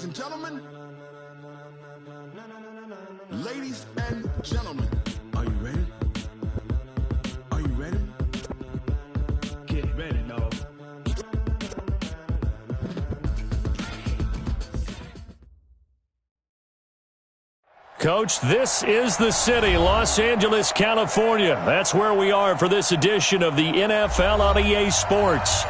Ladies and gentlemen. Ladies and gentlemen. Are you ready? Are you ready? Get ready, dog. Coach, this is the city, Los Angeles, California. That's where we are for this edition of the NFL on EA Sports.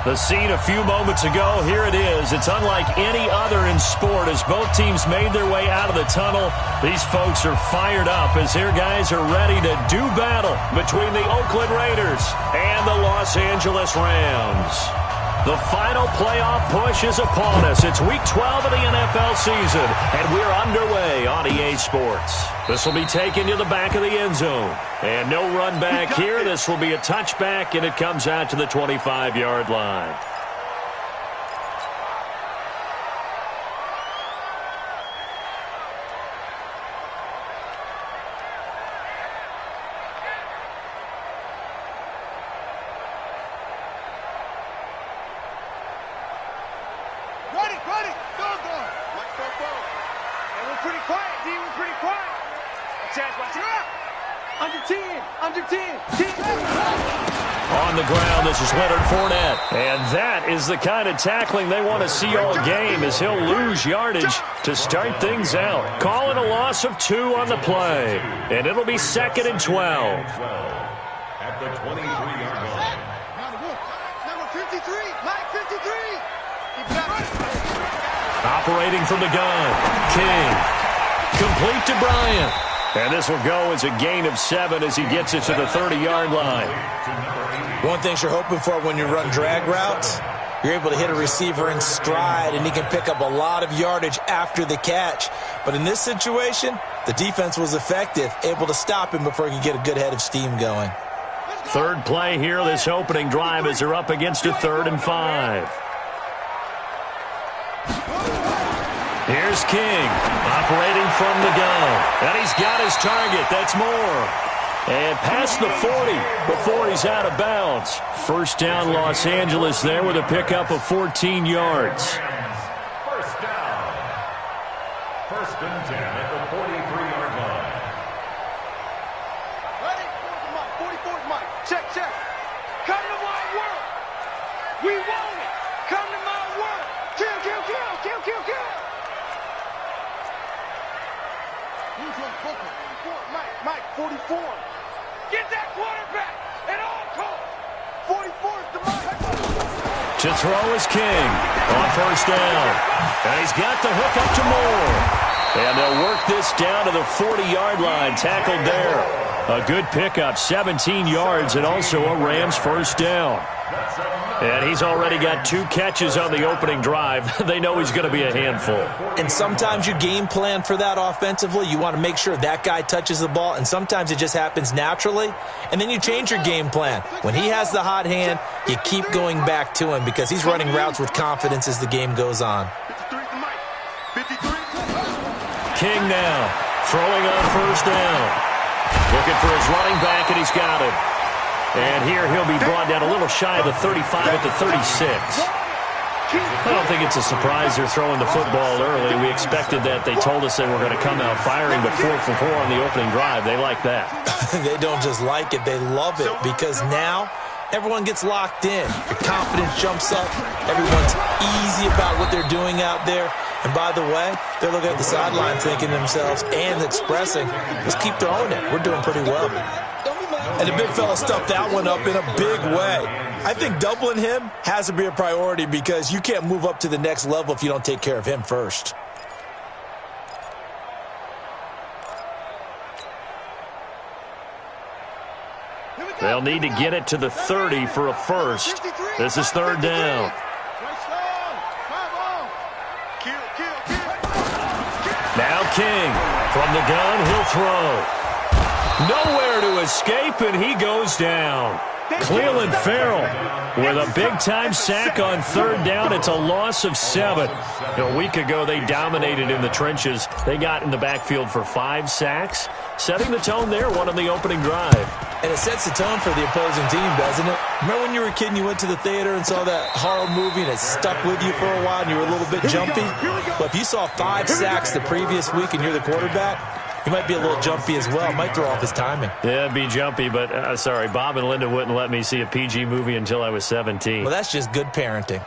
The scene a few moments ago, here it is. It's unlike any other in sport as both teams made their way out of the tunnel. These folks are fired up as their guys are ready to do battle between the Oakland Raiders and the Los Angeles Rams. The final playoff push is upon us. It's Week 12 of the NFL season, and we're underway on EA Sports. This will be taken to the back of the end zone. And no run back here. This will be a touchback, and it comes out to the 25-yard line. On the ground, this is Leonard Fournette. And that is the kind of tackling they want to see all game as he'll lose yardage to start things out. Calling a loss of 2 on the play. And it'll be 2nd and 12. At the 23-yard line. Number 53, Mike 53. Operating from the gun. King. Complete to Bryant. And this will go as a gain of 7 as he gets it to the 30-yard line. One thing you're hoping for when you run drag routes, you're able to hit a receiver in stride, and he can pick up a lot of yardage after the catch. But in this situation, the defense was effective, able to stop him before he could get a good head of steam going. Third play here, this opening drive as they're up against a 3rd and 5. Here's King, operating from the gun. And he's got his target. That's Moore. And past the 40 before he's out of bounds. First down, Los Angeles there with a pickup of 14 yards. First down. 1st and 10 at the 43-yard line. Ready? 44's Mike. Check. Come to my work. We want it. Come to my work. Kill. Mike, 44. Get that quarterback at all costs. 44 is the Mike. To throw is King on 1st down. And he's got the hook up to Moore. And they'll work this down to the 40-yard line. Tackled there. A good pickup, 17 yards, and also a Rams first down. And he's already got 2 catches on the opening drive. They know he's going to be a handful. And sometimes you game plan for that offensively. You want to make sure that guy touches the ball, and sometimes it just happens naturally. And then you change your game plan. When he has the hot hand, you keep going back to him because he's running routes with confidence as the game goes on. King now, throwing on 1st down. Looking for his running back, and he's got him. And here he'll be brought down a little shy of the 35 at the 36. I don't think it's a surprise they're throwing the football early. We expected that. They told us they were going to come out firing, but 4 for 4 on the opening drive. They like that. They don't just like it, they love it, because now everyone gets locked in. Your confidence jumps up. Everyone's easy about what they're doing out there. And by the way, they're looking at the sideline thinking to themselves and expressing, let's keep throwing it. We're doing pretty well. And the big fella stuffed that one up in a big way. I think doubling him has to be a priority because you can't move up to the next level if you don't take care of him first. They'll need to get it to the 30 for a first. This is 3rd down. Now King from the gun, he'll throw. Nowhere to escape, and he goes down. Cleveland Farrell with a big-time sack on 3rd down. It's a loss of 7. A week ago, they dominated in the trenches. They got in the backfield for 5 sacks, setting the tone there, one on the opening drive. And it sets the tone for the opposing team, doesn't it? Remember when you were a kid and you went to the theater and saw that horror movie and it stuck with you for a while and you were a little bit jumpy? Well, if you saw 5 sacks the previous week and you're the quarterback, you might be a little jumpy as well. It might throw off his timing. Yeah, it'd be jumpy, but sorry, Bob and Linda wouldn't let me see a PG movie until I was 17. Well, that's just good parenting.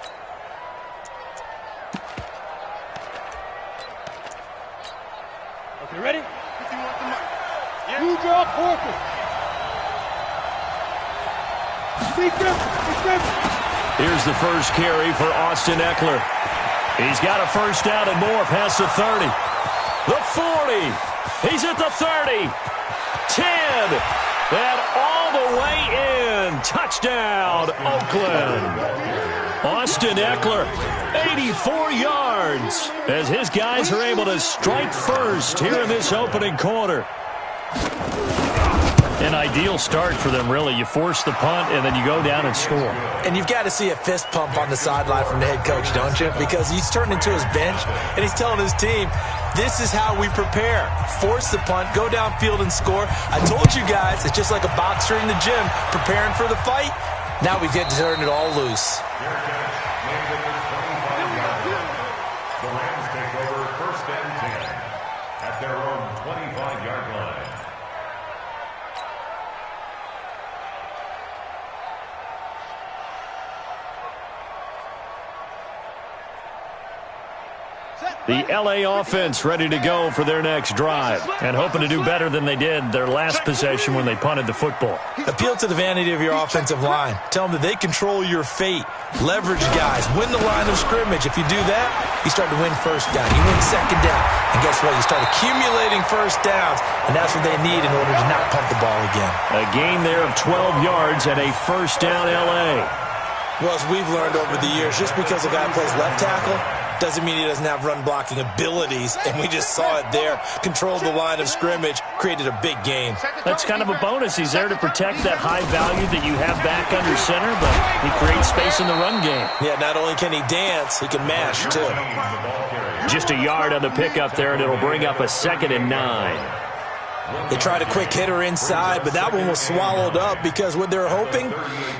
Okay, ready? You drop Porter. Here's the first carry for Austin Eckler. He's got a first down and more past the 30. The 40. He's at the 30. 10. And all the way in. Touchdown, Oakland. Austin Eckler, 84 yards, as his guys are able to strike first here in this opening quarter. An ideal start for them, really. You force the punt, and then you go down and score. And you've got to see a fist pump on the sideline from the head coach, don't you? Because he's turned into his bench, and he's telling his team, this is how we prepare. Force the punt, go downfield and score. I told you guys, it's just like a boxer in the gym preparing for the fight. Now we get to turn it all loose. The Rams take over first and 10 at their own 25-yard line. The L.A. offense ready to go for their next drive and hoping to do better than they did their last possession when they punted the football. Appeal to the vanity of your offensive line. Tell them that they control your fate. Leverage guys. Win the line of scrimmage. If you do that, you start to win first down. You win second down. And guess what? You start accumulating first downs, and that's what they need in order to not punt the ball again. A gain there of 12 yards and a first down L.A. Well, as we've learned over the years, just because a guy plays left tackle doesn't mean he doesn't have run-blocking abilities, and we just saw it there. Controlled the line of scrimmage, created a big gain. That's kind of a bonus. He's there to protect that high value that you have back under center, but he creates space in the run game. Yeah, not only can he dance, he can mash, too. Just a yard on the pickup there, and it'll bring up a 2nd and 9. They tried a quick hitter inside, but that one was swallowed up because what they're hoping,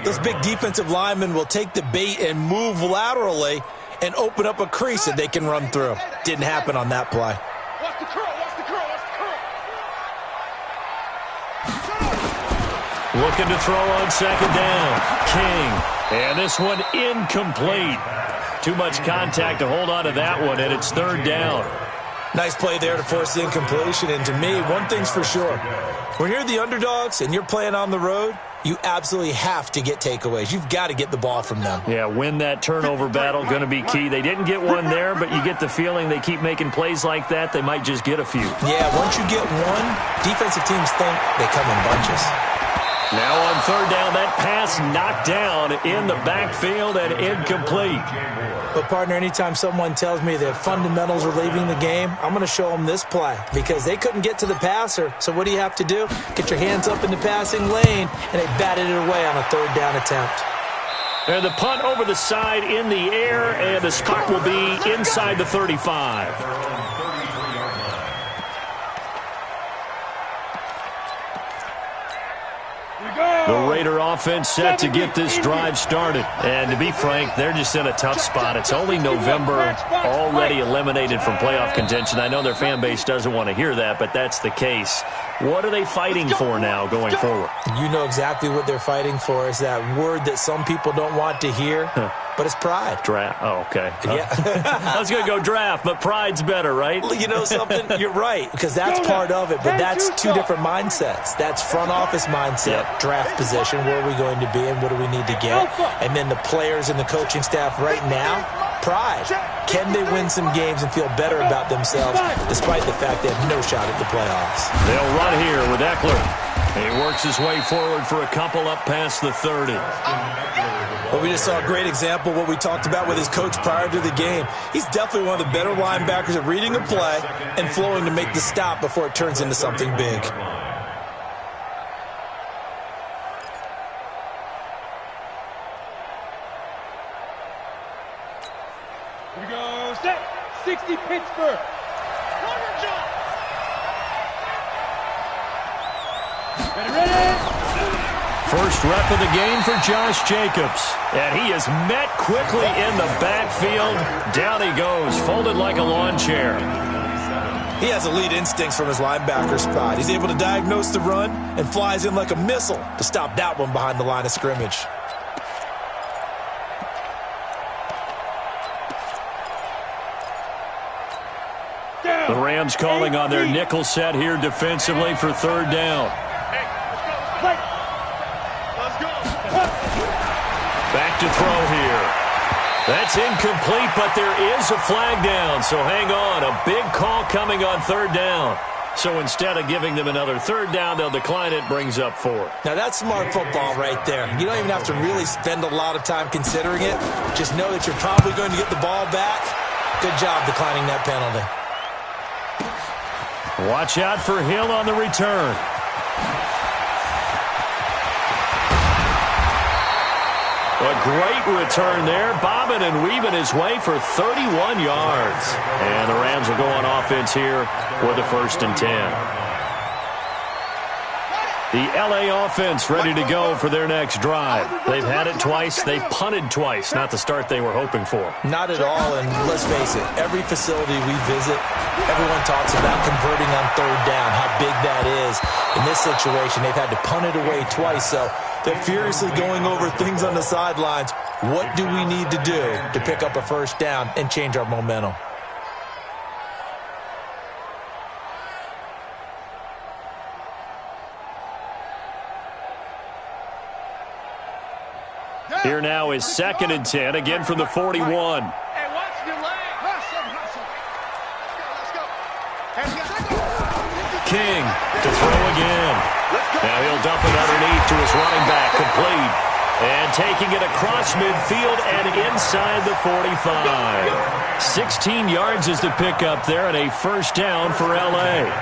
those big defensive linemen will take the bait and move laterally and open up a crease that they can run through. Didn't happen on that play. Watch the curl, watch the curl, watch the curl. Looking to throw on 2nd down. King. And this one incomplete. Too much contact to hold on to that one, and it's 3rd down. Nice play there to force the incompletion. And to me, one thing's for sure. When you're the underdogs and you're playing on the road, you absolutely have to get takeaways. You've got to get the ball from them. Yeah, win that turnover battle, going to be key. They didn't get one there, but you get the feeling they keep making plays like that, they might just get a few. Yeah, once you get one, defensive teams think they come in bunches. Now on 3rd down, that pass knocked down in the backfield and incomplete. But, partner, anytime someone tells me that fundamentals are leaving the game, I'm going to show them this play because they couldn't get to the passer. So what do you have to do? Get your hands up in the passing lane, and they batted it away on a 3rd down attempt. And the punt over the side in the air, and the spot will be inside the 35. The Raider offense set to get this drive started. And to be frank, they're just in a tough spot. It's only November, already eliminated from playoff contention. I know their fan base doesn't want to hear that, but that's the case. What are they fighting for now going forward? You know exactly what they're fighting for. Is that word that some people don't want to hear, but it's pride. Draft. Oh, okay. Yeah. I was going to go draft, but pride's better, right? You know something? You're right, because that's part of it, but that's 2 different mindsets. That's front office mindset, draft position, where are we going to be and what do we need to get? And then the players and the coaching staff right now, pride. Can they win some games and feel better about themselves despite the fact they have no shot at the playoffs? They'll run here with Eckler. He works his way forward for a couple up past the 30. Well, we just saw a great example of what we talked about with his coach prior to the game. He's definitely one of the better linebackers at reading a play and flowing to make the stop before it turns into something big. Here we go, set, 60 Pittsburgh. Ready, ready. First rep of the game for Josh Jacobs. And he is met quickly in the backfield. Down he goes, folded like a lawn chair. He has elite instincts from his linebacker spot. He's able to diagnose the run and flies in like a missile to stop that one behind the line of scrimmage. The Rams calling on their nickel set here defensively for third down. Back to throw here. That's incomplete, but there is a flag down, so hang on. A big call coming on third down. So instead of giving them another third down, they'll decline it, brings up 4. Now, that's smart football right there. You don't even have to really spend a lot of time considering it. Just know that you're probably going to get the ball back. Good job declining that penalty. Watch out for Hill on the return. A great return there, bobbing and weaving his way for 31 yards. And the Rams will go on offense here with a 1st and 10. The L.A. offense ready to go for their next drive. They've had it twice. They've punted twice. Not the start they were hoping for. Not at all, and let's face it, every facility we visit, everyone talks about converting on third down, how big that is. In this situation, they've had to punt it away twice, so they're furiously going over things on the sidelines. What do we need to do to pick up a 1st down and change our momentum? Here now is 2nd and 10, again from the 41. Hey, watch your leg. Let's go. King to throw again. Now he'll dump it underneath to his running back, complete. And taking it across midfield and inside the 45. 16 yards is the pickup there and a 1st down for L.A.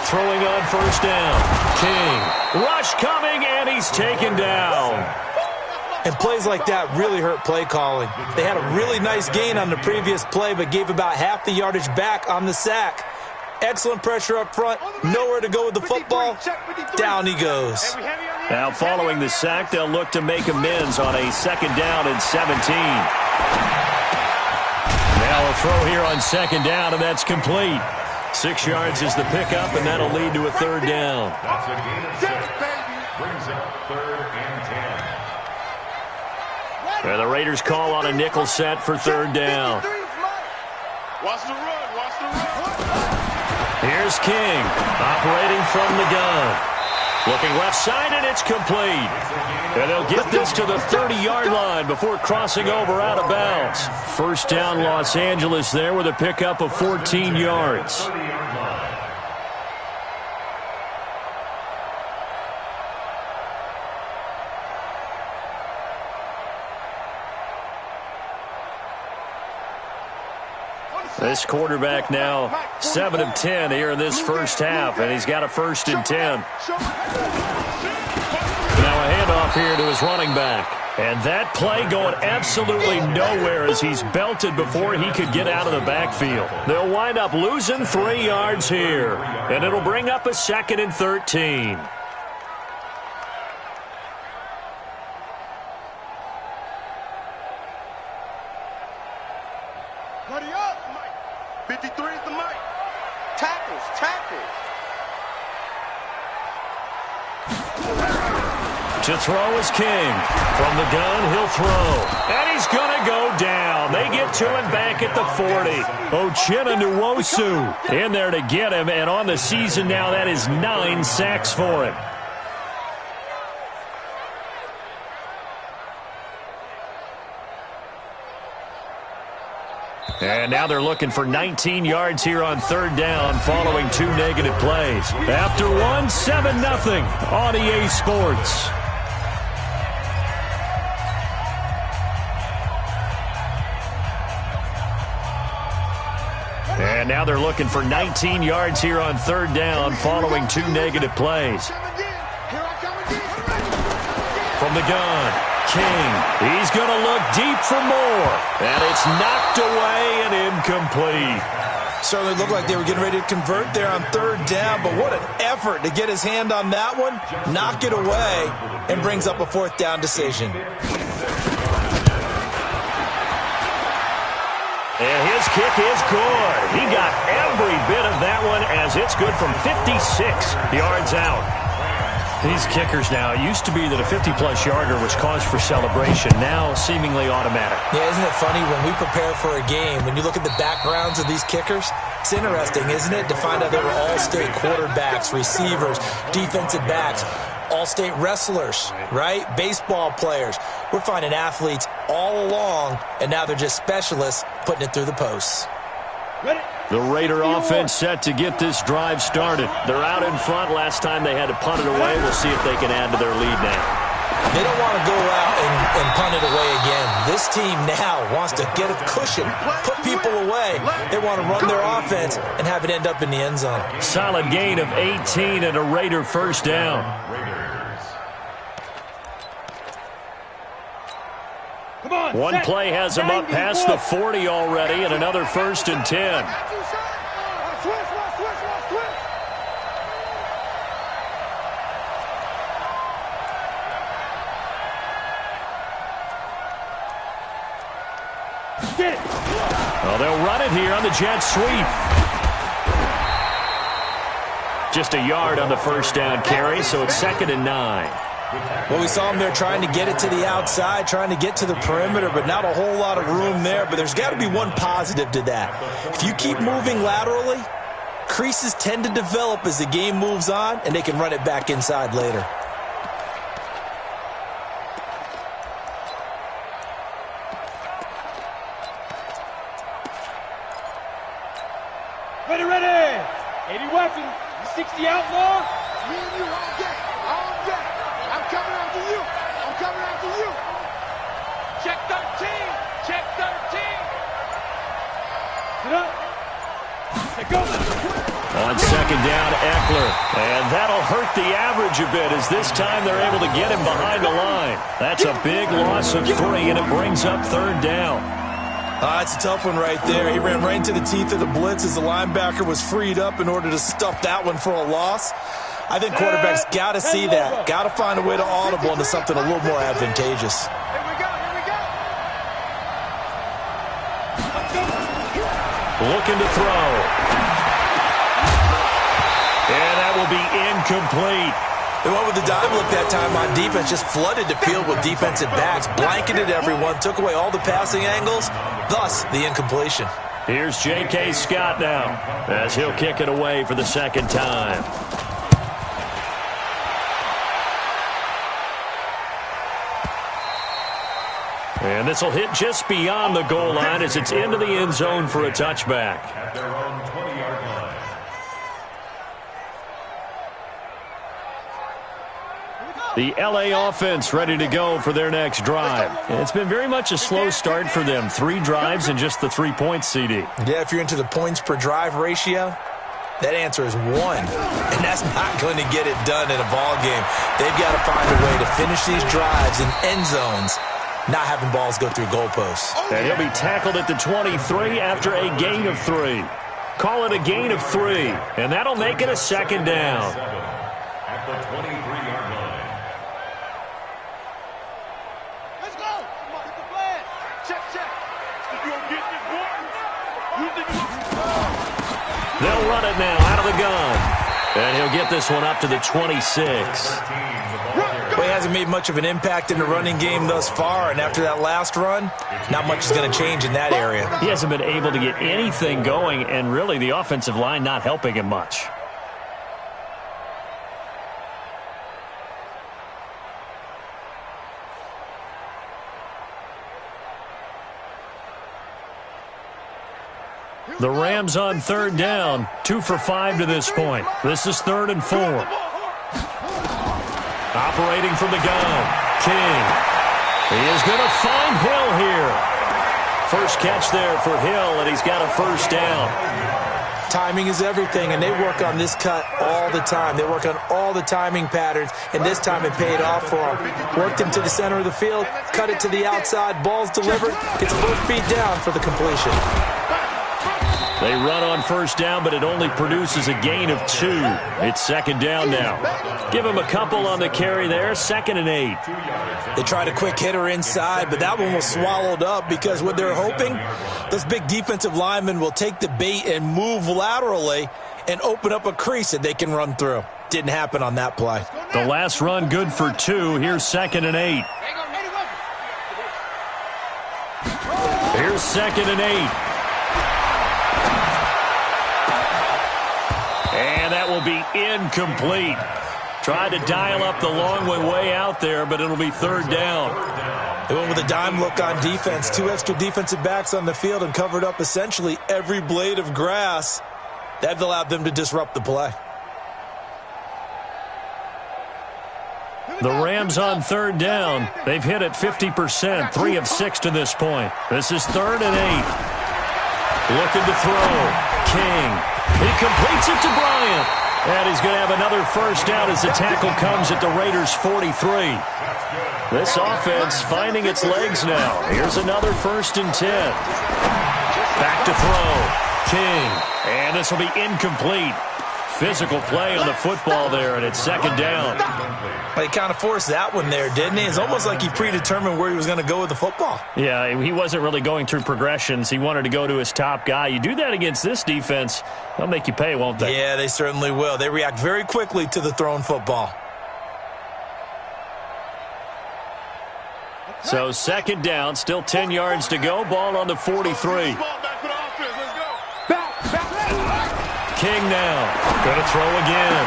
Throwing on 1st down. King. Rush coming, and he's taken down. And plays like that really hurt play calling. They had a really nice gain on the previous play, but gave about half the yardage back on the sack. Excellent pressure up front. Nowhere to go with the football. Down he goes. Now following the sack, they'll look to make amends on a 2nd down and 17. Now a throw here on 2nd down, and that's complete. 6 yards is the pickup, and that'll lead to a 3rd down. That's a gain of 6. Brings up 3rd and 10. And the Raiders call on a nickel set for 3rd down. Watch the run. Watch the run. Here's King, operating from the gun. Looking left side, and it's complete. And they'll get this to the 30-yard line before crossing over out of bounds. 1st down, Los Angeles there with a pickup of 14 yards. This quarterback now 7 of 10 here in this 1st half, and he's got a 1st and 10. Now a handoff here to his running back. And that play going absolutely nowhere as he's belted before he could get out of the backfield. They'll wind up losing 3 yards here, and it'll bring up a 2nd and 13. Buddy up, Mike. 53 is the mic. Tackles. To throw is King. From the gun, he'll throw. And he's going to go down. They get to him back at the 40. Uchenna Nwosu in there to get him. And on the season now, that is 9 sacks for him. And now they're looking for 19 yards here on 3rd down following 2 negative plays. After one, 7-0 on EA Sports. And now they're looking for 19 yards here on 3rd down following 2 negative plays. From the gun, King. He's going to look deep for more. And it's knocked away and incomplete. Certainly looked like they were getting ready to convert there on third down, but what an effort to get his hand on that one, knock it away, and brings up a fourth down decision. And his kick is good. He got every bit of that one as it's good from 56 yards out. These kickers now, it used to be that a 50-plus yarder was cause for celebration, now seemingly automatic. Yeah, isn't it funny when we prepare for a game, when you look at the backgrounds of these kickers, it's interesting, isn't it, to find out they were all-state quarterbacks, receivers, defensive backs, all-state wrestlers, right? Baseball players. We're finding athletes all along, and now they're just specialists putting it through the posts. The Raider offense set to get this drive started. They're out in front. Last time they had to punt it away. We'll see if they can add to their lead now. They don't want to go out and punt it away again. This team now wants to get a cushion, put people away. They want to run their offense and have it end up in the end zone. Solid gain of 18 and a Raider first down. One play has him up past the 40 already, and another 1st and 10. Well, they'll run it here on the jet sweep. Just a yard on the first down carry, so it's 2nd and 9. Well, we saw them there trying to get it to the outside, trying to get to the perimeter, but not a whole lot of room there. But there's got to be one positive to that. If you keep moving laterally, creases tend to develop as the game moves on, and they can run it back inside later. Ready. 80 weapons. 60 outlaw. Me and you all day. All day. I'm coming after you. I'm coming after you. Check 13. Check 13. Sit up. Let go. On 2nd down, Eckler. And that'll hurt the average a bit as this time they're able to get him behind the line. That's a big loss of 3, and it brings up 3rd down. That's a tough one right there. He ran right into the teeth of the blitz as the linebacker was freed up in order to stuff that one for a loss. I think quarterbacks got to see that. Got to find a way to audible into something a little more advantageous. Here we go. Looking to throw. And that will be incomplete. They went with the dive look that time on defense, just flooded the field with defensive backs, blanketed everyone, took away all the passing angles, thus the incompletion. Here's J.K. Scott now as he'll kick it away for the 2nd time. And this will hit just beyond the goal line as it's into the end zone for a touchback. At their own 20-yard line. The L.A. offense ready to go for their next drive. And it's been very much a slow start for them. 3 drives and just the 3 points, CD. Yeah, if you're into the points per drive ratio, that answer is 1. And that's not going to get it done in a ball game. They've got to find a way to finish these drives in end zones, not having balls go through goalposts. And he'll be tackled at the 23 after a gain of 3. Call it a gain of 3, and that'll make it a 2nd down. At the 23-yard line. Let's go. Come on, hit the flag. Check. You gonna get this one? You think They'll run it now out of the gun. And he'll get this one up to the 26. Well, he hasn't made much of an impact in the running game thus far, and after that last run, not much is going to change in that area. He hasn't been able to get anything going, and really the offensive line not helping him much. The Rams on 3rd down, 2 for 5 to this point. This is 3rd and 4. Operating from the gun, King. He is going to find Hill here. First catch there for Hill, and he's got a first down. timing is everything, and they work on this cut all the time. They work on all the timing patterns, and this time it paid off for them. Worked him to the center of the field, cut it to the outside, ball's delivered, gets both feet down for the completion. They run on first down, but it only produces a gain of 2. It's second down now. Give him a couple on the carry there, 2nd and 8. They tried a quick hitter inside, but that one was swallowed up because what they're hoping, those big defensive linemen will take the bait and move laterally and open up a crease that they can run through. Didn't happen on that play. The last run good for 2. Here's 2nd and 8. Here's 2nd and 8. And that will be incomplete. Tried to dial up the long one way out there, but it'll be 3rd down. They went with a dime look on defense. 2 extra defensive backs on the field and covered up essentially every blade of grass. That allowed them to disrupt the play. The Rams on 3rd down. They've hit it 50%, 3 of 6 to this point. This is 3rd and 8. Looking to throw. King. He completes it to Bryant. And he's going to have another first down as the tackle comes at the Raiders' 43. This offense finding its legs now. Here's another 1st and 10. Back to throw. King. And this will be incomplete. Physical play on the football there, and it's 2nd down. Well, he kind of forced that one there, didn't he? It's almost like he predetermined where he was going to go with the football. Yeah, he wasn't really going through progressions. He wanted to go to his top guy. You do that against this defense, they'll make you pay, won't they? Yeah, they certainly will. They react very quickly to the thrown football. So 2nd down, still 10 yards to go. Ball on the 43. King now. Going to throw again.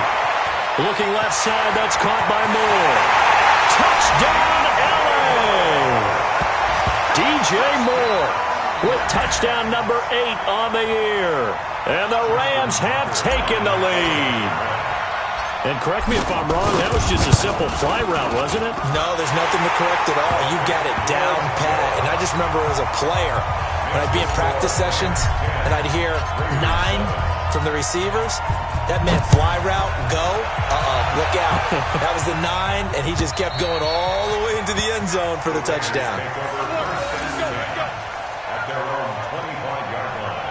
Looking left side. That's caught by Moore. Touchdown, L.A. DJ Moore with touchdown number 8 on the year. And the Rams have taken the lead. And correct me if I'm wrong, that was just a simple fly route, wasn't it? No, there's nothing to correct at all. You got it down pat. And I just remember as a player, when I'd be in practice sessions and I'd hear 9 from the receivers, that meant fly route, go, look out. That was the 9, and he just kept going all the way into the end zone for the touchdown. At their own 25-yard line.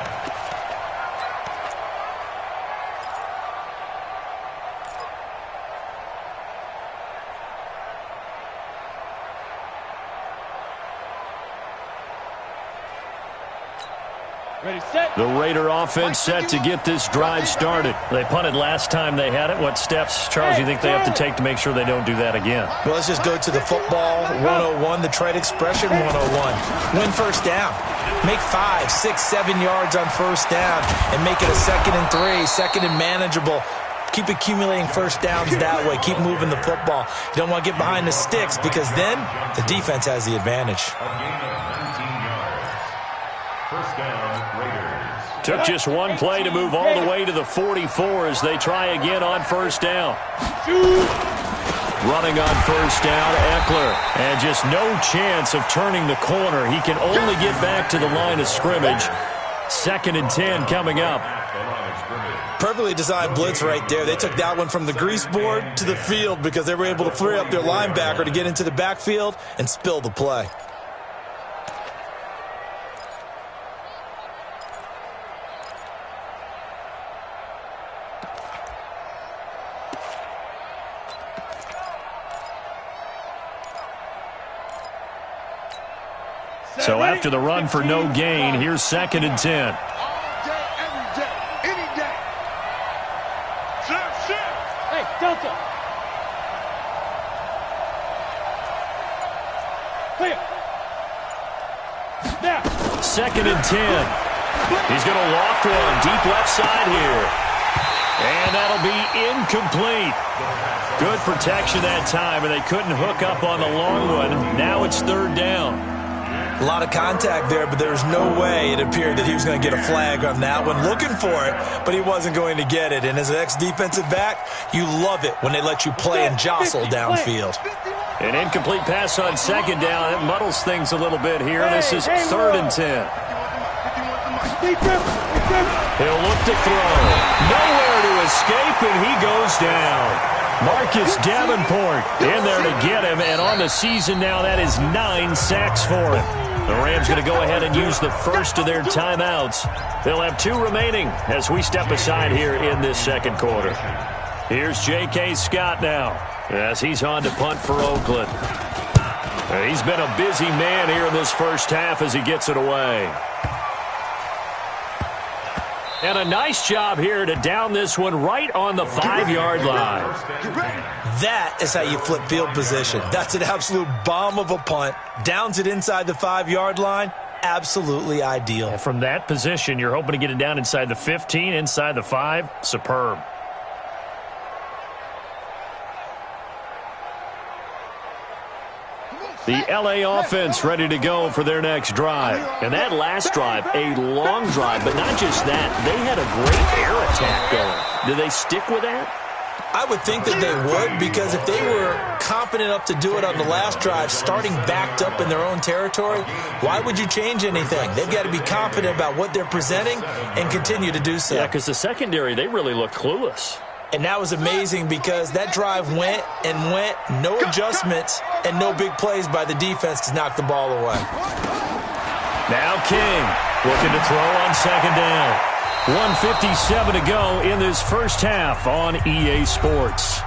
Ready, set. The Raider offense set to get this drive started. They punted last time they had it. What steps, Charles, do you think they have to take to make sure they don't do that again? Well, let's just go to the football 101, the trade expression 101. Win first down. Make 5, 6, 7 yards on first down and make it a 2nd and 3, 2nd and manageable. Keep accumulating first downs that way. Keep moving the football. You don't want to get behind the sticks because then the defense has the advantage. A gain of 19 yards. First down, Raiders. Took just one play to move all the way to the 44 as they try again on first down. Running on first down, Eckler. And just no chance of turning the corner. He can only get back to the line of scrimmage. 2nd and 10 coming up. Perfectly designed blitz right there. They took that one from the grease board to the field because they were able to free up their linebacker to get into the backfield and spill the play. So after the run for no gain, here's 2nd and 10. Hey, Delta. Clear. Now. 2nd and 10. He's going to loft one deep left side here. And that'll be incomplete. Good protection that time, and they couldn't hook up on the long one. Now it's 3rd down. A lot of contact there, but there was no way it appeared that he was going to get a flag on that one. Looking for it, but he wasn't going to get it. And as an ex-defensive back, you love it when they let you play and jostle downfield. An incomplete pass on 2nd down. It muddles things a little bit here. This is 3rd and 10. He'll look to throw. Nowhere to escape, and he goes down. Marcus Davenport in there to get him, and on the season now, that is 9 sacks for him. The Rams going to go ahead and use the first of their timeouts. They'll have 2 remaining as we step aside here in this second quarter. Here's J.K. Scott now as he's on to punt for Oakland. He's been a busy man here in this first half as he gets it away. And a nice job here to down this one right on the 5-yard line. That is how you flip field position. That's an absolute bomb of a punt. Downs it inside the 5-yard line. Absolutely ideal. And from that position, you're hoping to get it down inside the 15, inside the 5. Superb. The L.A. offense ready to go for their next drive. And that last drive, a long drive, but not just that. They had a great air attack going. Do they stick with that? I would think that they would, because if they were confident enough to do it on the last drive, starting backed up in their own territory, why would you change anything? They've got to be confident about what they're presenting and continue to do so. Yeah, because the secondary, they really look clueless. And that was amazing because that drive went and went, no adjustments and no big plays by the defense to knock the ball away. Now King looking to throw on second down. 1:57 to go in this first half on EA Sports.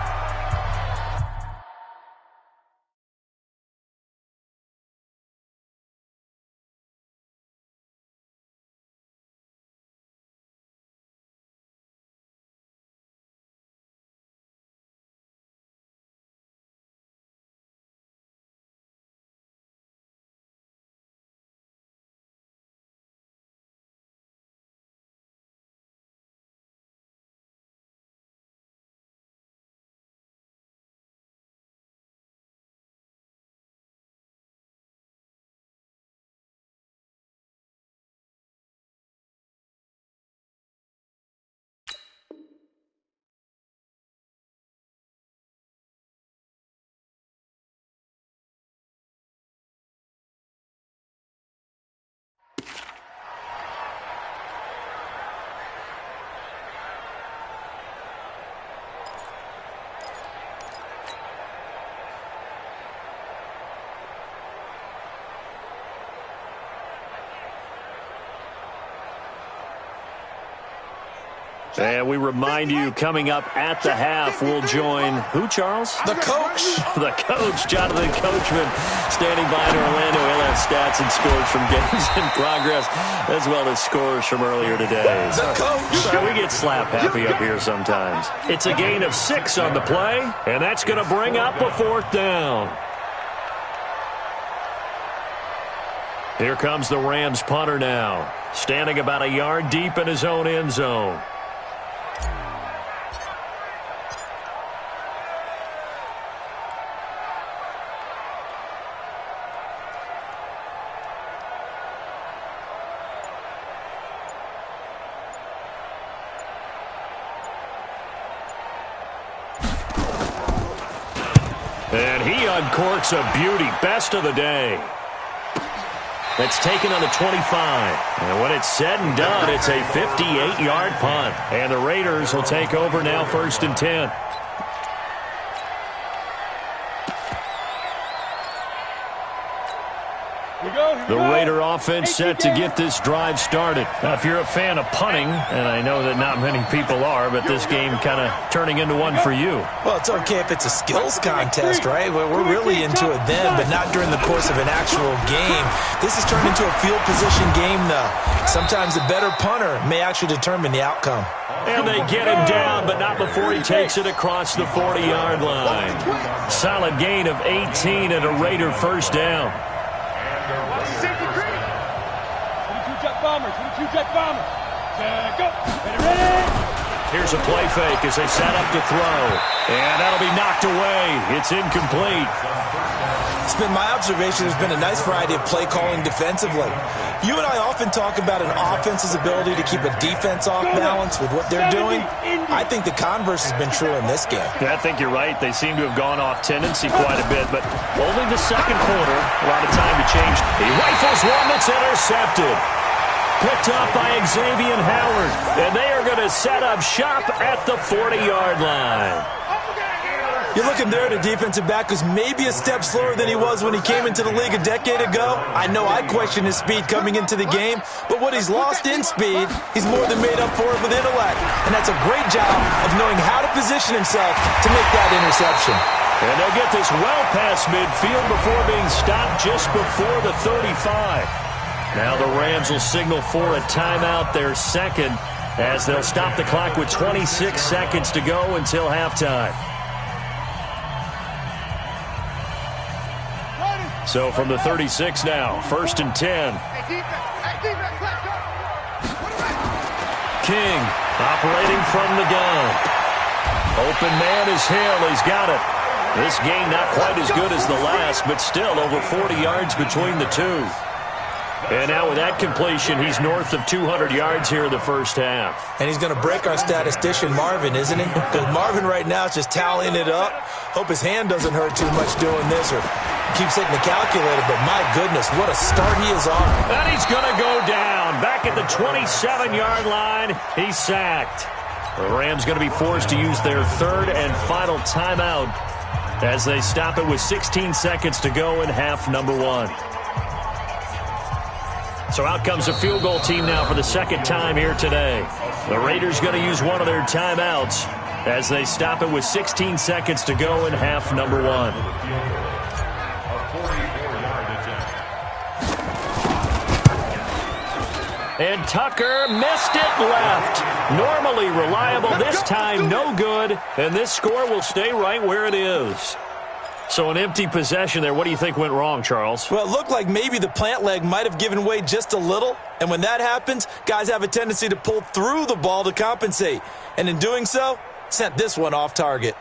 And we remind you, coming up at the half, we'll join who, Charles? The coach. The coach, Jonathan Coachman, standing by in Orlando. He'll have stats and scores from games in progress, as well as scores from earlier today. The coach. So we get slap happy up here sometimes. It's a gain of 6 on the play, and that's going to bring up a 4th down. Here comes the Rams punter now, standing about a yard deep in his own end zone. And he uncorks a beauty, best of the day. That's taken on the 25. And when it's said and done, it's a 58-yard punt. And the Raiders will take over now, 1st and 10. The Raider offense set to get this drive started. Now, if you're a fan of punting, and I know that not many people are, but this game kind of turning into one for you. Well, it's okay if it's a skills contest, right? We're really into it then, but not during the course of an actual game. This has turned into a field position game, though. Sometimes the better punter may actually determine the outcome. And they get him down, but not before he takes it across the 40-yard line. Solid gain of 18 and a Raider 1st down. 22-jet bomber. Go. Ready. Here's a play fake as they set up to throw. And that'll be knocked away. It's incomplete. It's been my observation there's been a nice variety of play calling defensively. You and I often talk about an offense's ability to keep a defense off balance with what they're doing. I think the converse has been true in this game. Yeah, I think you're right. They seem to have gone off tendency quite a bit, but only the second quarter. A lot of time to change. He rifles one that's intercepted. picked up by Xavier Howard, and they are going to set up shop at the 40-yard line. You're looking there at a defensive back who's maybe a step slower than he was when he came into the league a decade ago. I know I questioned his speed coming into the game, but what he's lost in speed, he's more than made up for it with intellect. And that's a great job of knowing how to position himself to make that interception. And they'll get this well past midfield before being stopped just before the 35. Now the Rams will signal for a timeout, their second, as they'll stop the clock with 26 seconds to go until halftime. So from the 36 now, 1st and 10. King operating from the gun. Open man is Hill. He's got it. This game not quite as good as the last, but still over 40 yards between the two. And now with that completion, he's north of 200 yards here in the first half. And he's going to break our statistician, Marvin, isn't he? Because Marvin right now is just tallying it up. Hope his hand doesn't hurt too much doing this or keeps hitting the calculator. But my goodness, what a start he is off. And he's going to go down. Back at the 27-yard line, he's sacked. The Rams going to be forced to use their third and final timeout as they stop it with 16 seconds to go in half number one. So out comes a field goal team now for the second time here today. The Raiders going to use one of their timeouts as they stop it with 16 seconds to go in half number one. And Tucker missed it left. Normally reliable, this time no good. And this score will stay right where it is. So an empty possession there. What do you think went wrong, Charles? Well, it looked like maybe the plant leg might have given way just a little. And when that happens, guys have a tendency to pull through the ball to compensate. And in doing so, sent this one off target.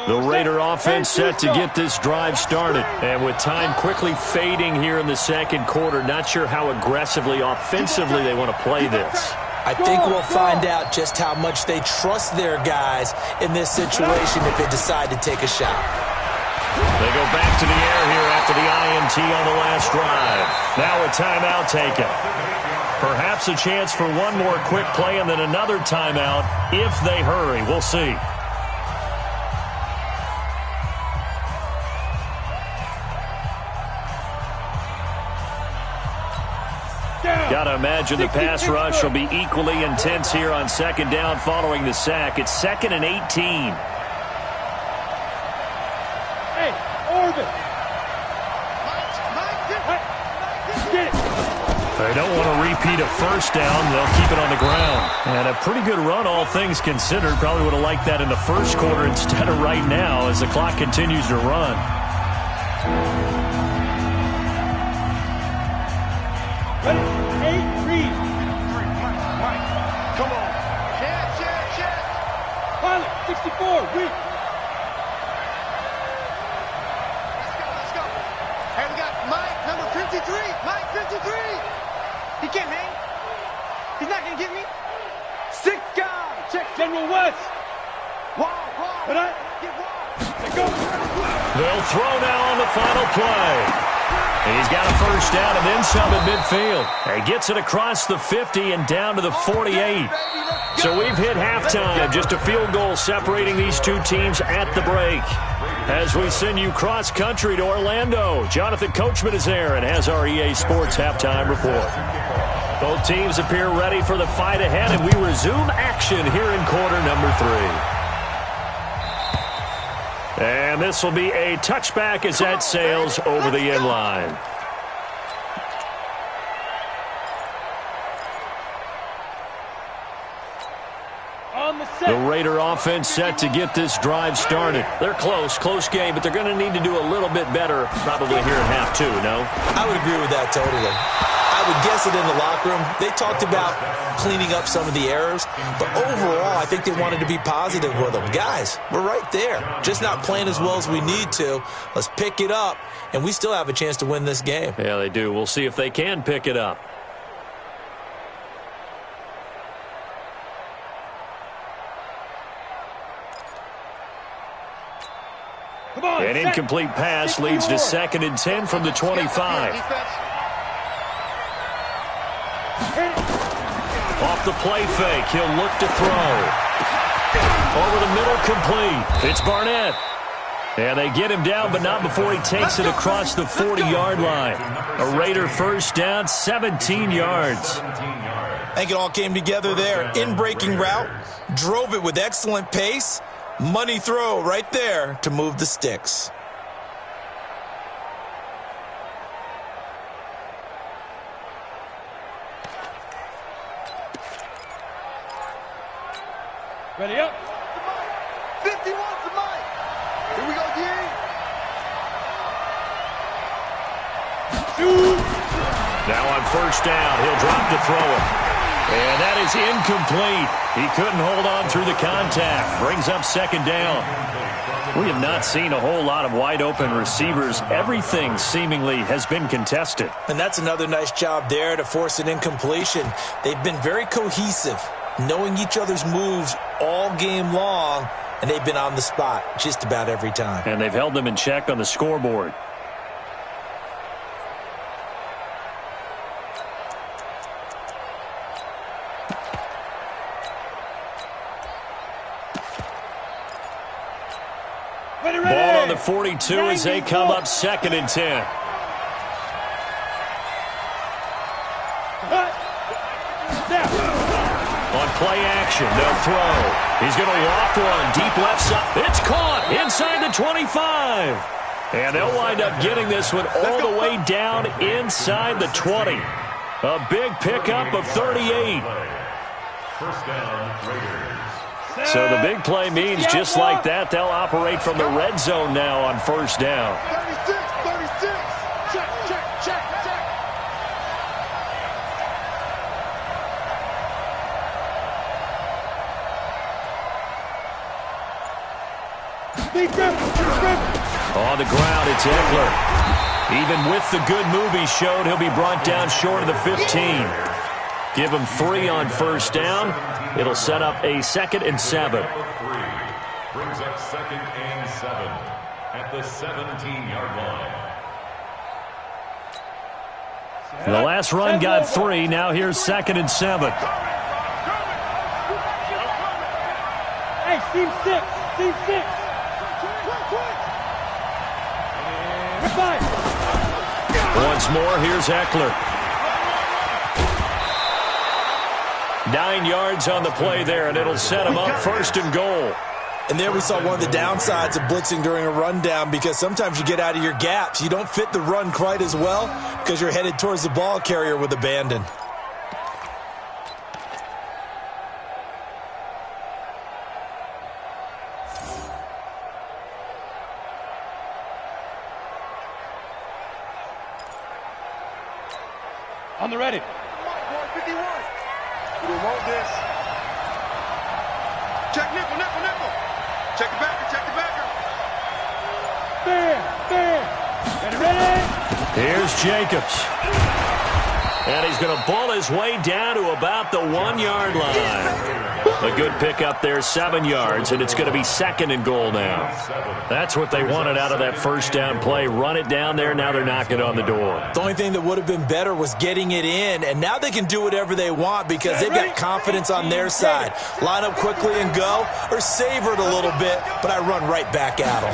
The Raider offense set to get this drive started. And with time quickly fading here in the second quarter, not sure how aggressively, offensively they want to play this. I think we'll find out just how much they trust their guys in this situation if they decide to take a shot. They go back to the air here after the INT on the last drive. Now a timeout taken. Perhaps a chance for one more quick play and then another timeout if they hurry. We'll see. Got to imagine the pass rush will be equally intense here on second down following the sack. It's 2nd and 18. Hey, Orbit. They don't want to repeat a first down. They'll keep it on the ground. And a pretty good run, all things considered. Probably would have liked that in the first quarter instead of right now as the clock continues to run. Ready? 8, read. Come on. Check. Pilot, 64, read. Let's go. Hey, we got Mike, number 53. Mike, 53. He can't hang. He's not going to get me. 6 guy. Check, General West. Wow. Get go. They'll throw now on the final play. He's got a first down and then some at midfield. He gets it across the 50 and down to the 48. So we've hit halftime. Just a field goal separating these two teams at the break. As we send you cross-country to Orlando, Jonathan Coachman is there and has our EA Sports halftime report. Both teams appear ready for the fight ahead, and we resume action here in quarter number 3. And this will be a touchback as that sails over the end line. The Raider offense set to get this drive started. They're close game, but they're going to need to do a little bit better probably here in half 2, no? I would agree with that totally. I would guess it in the locker room. They talked about cleaning up some of the errors, but overall, I think they wanted to be positive with them. Guys, we're right there. Just not playing as well as we need to. Let's pick it up, and we still have a chance to win this game. Yeah, they do. We'll see if they can pick it up. An incomplete pass leads to 2nd and 10 from the 25. Off the play fake, he'll look to throw. Over the middle, complete. It's Barnett. And they get him down, but not before he takes it across the 40-yard line. A Raider first down, 17 yards. I think it all came together there. In-breaking route, drove it with excellent pace. Money throw right there to move the sticks. Ready up. 51's the mic. Here we go, Gary. Now on first down, he'll drop to throw it. And that is incomplete. He couldn't hold on through the contact. Brings up 2nd down. We have not seen a whole lot of wide-open receivers. Everything seemingly has been contested. And that's another nice job there to force an incompletion. They've been very cohesive, knowing each other's moves all game long, and they've been on the spot just about every time. And they've held them in check on the scoreboard. Ball on the 42 as they come up 2nd and 10. On play action, they'll throw. He's going to loft one deep left side. It's caught inside the 25. And they'll wind up getting this one all the way down inside the 20. A big pickup of 38. First down, Raiders. So the big play means just like that, they'll operate from the red zone now on first down. 36, 36. Check, check, check, check. On the ground, it's Eckler. Even with the good move he showed, he'll be brought down short of the 15. Give him 3 on first down. It'll set up a 2nd and 7. Brings up 2nd and 7 at the 17-yard line. The last run got 3. Now here's 2nd and 7. Hey, team 6. Team 6. Once more, here's Eckler. 9 yards on the play there, and it'll set him up 1st and goal. And there we saw one of the downsides of blitzing during a rundown, because sometimes you get out of your gaps. You don't fit the run quite as well because you're headed towards the ball carrier with abandon. On the ready. 51. We want this. Check nickel, nickel, nickel. Check the backer, check the backer. Bam, bam. Ready? Here's Jacobs. And he's going to ball his way down to about the 1-yard line. A good pickup there, 7 yards, and it's going to be 2nd and goal now. That's what they wanted out of that first down play. Run it down there, now they're knocking on the door. The only thing that would have been better was getting it in, and now they can do whatever they want because they've got confidence on their side. Line up quickly and go, or savor it a little bit, but I run right back at them.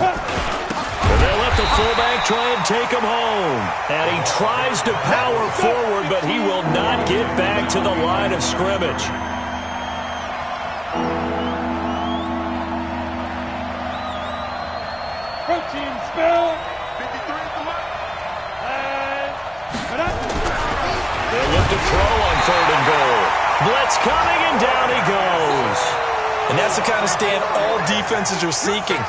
They'll let the fullback try and take him home. And he tries to power forward, but he will not get back to the line of scrimmage. Protein spell. 53 at the mark. They'll look to throw on 3rd and goal. Blitz coming, and down he goes. And that's the kind of stand all defenses are seeking.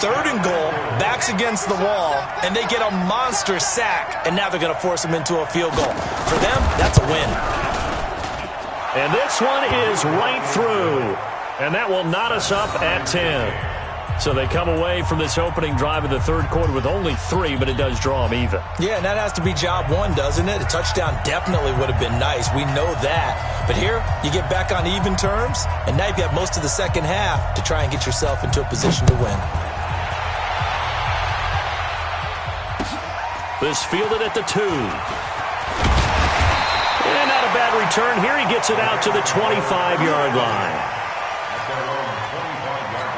3rd and goal, backs against the wall, and they get a monster sack, and now they're going to force them into a field goal. For them, that's a win. And this one is right through. And that will knot us up at 10. So they come away from this opening drive of the 3rd quarter with only 3, but it does draw them even. Yeah, and that has to be job 1, doesn't it? A touchdown definitely would have been nice. We know that. But here, you get back on even terms, and now you've got most of the second half to try and get yourself into a position to win. This fielded at the 2. And not a bad return here. He gets it out to the 25-yard line. At their own 25-yard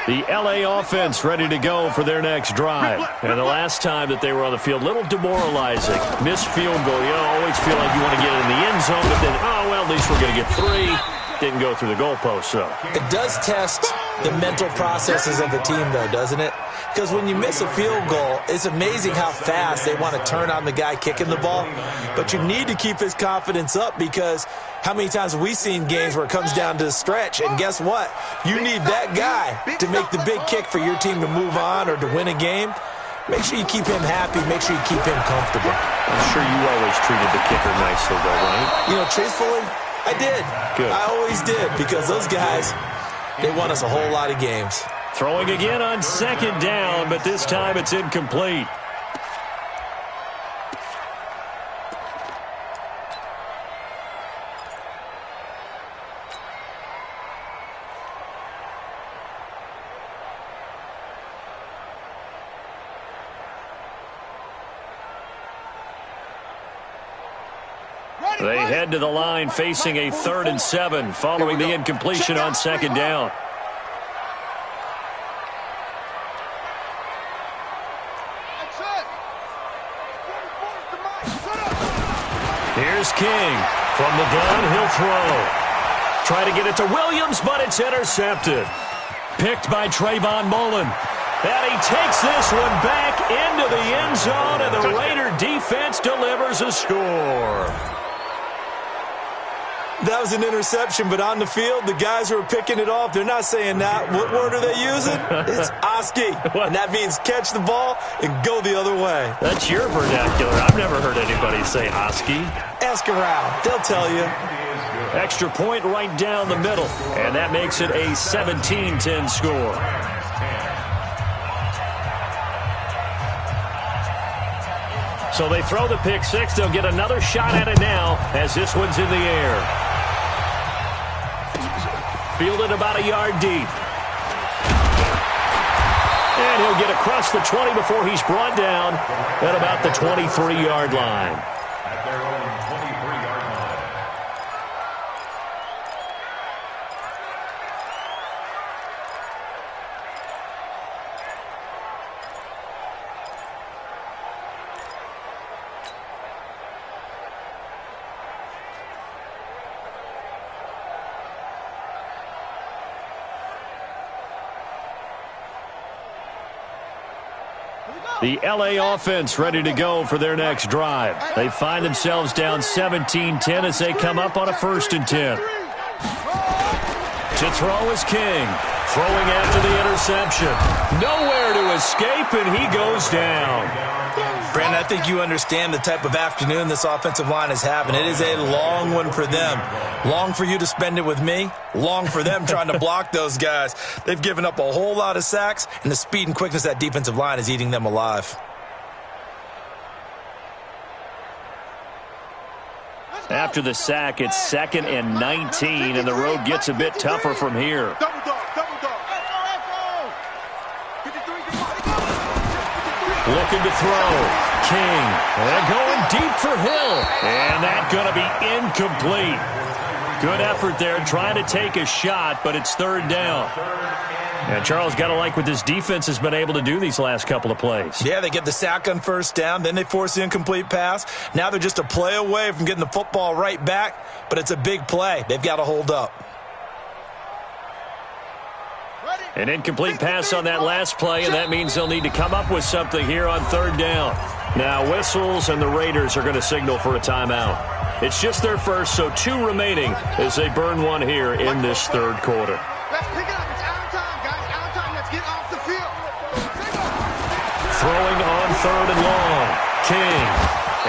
line. The L.A. offense ready to go for their next drive. And the last time that they were on the field, a little demoralizing. Missed field goal. You always feel like you want to get in the end zone, but then, oh, well, at least we're going to get 3. Didn't go through the goalpost, so. It does test the mental processes of the team, though, doesn't it? Because when you miss a field goal, it's amazing how fast they want to turn on the guy kicking the ball. But you need to keep his confidence up, because how many times have we seen games where it comes down to the stretch? And guess what? You need that guy to make the big kick for your team to move on or to win a game. Make sure you keep him happy. Make sure you keep him comfortable. I'm sure you always treated the kicker nicely, though, right? You know, truthfully, I did. Good. I always did, because those guys, they won us a whole lot of games. Throwing again on 2nd down, but this time it's incomplete. They head to the line facing a 3rd and 7 following the incompletion on 2nd down. Here's King. From the gun, he'll throw. Try to get it to Williams, but it's intercepted. Picked by Trayvon Mullen. And he takes this one back into the end zone, and the Raider defense delivers a score. That was an interception, but on the field, the guys who are picking it off, they're not saying that. What word are they using? It's Oski. And that means catch the ball and go the other way. That's your vernacular. I've never heard anybody say Oski. Ask around. They'll tell you. Extra point right down the middle, and that makes it a 17-10 score. So they throw the pick 6. They'll get another shot at it now as this one's in the air. Fielded about a yard deep. And he'll get across the 20 before he's brought down at about the 23-yard line. At their own 23-yard line. The L.A. offense ready to go for their next drive. They find themselves down 17-10 as they come up on a 1st and 10. To throw is King. Throwing after the interception. Nowhere to escape, and he goes down. Brandon, I think you understand the type of afternoon this offensive line is having. It is a long one for them. Long for you to spend it with me. Long for them trying to block those guys. They've given up a whole lot of sacks, and the speed and quickness of that defensive line is eating them alive. After the sack, it's 2nd and 19, and the road gets a bit tougher from here. Looking to throw. King. And going deep for Hill. And that's going to be incomplete. Good effort there trying to take a shot, but it's 3rd down. And Charles, got to like what this defense has been able to do these last couple of plays. Yeah, they get the sack on 1st down, then they force the incomplete pass. Now they're just a play away from getting the football right back, but it's a big play. They've got to hold up. An incomplete pass on that last play, and that means they'll need to come up with something here on 3rd down. Now whistles, and the Raiders are going to signal for a timeout. It's just their first, so 2 remaining as they burn one here in this 3rd quarter. Let's pick it up. It's out of time, guys. Out of time. Let's get off the field. Throwing on 3rd and long. King.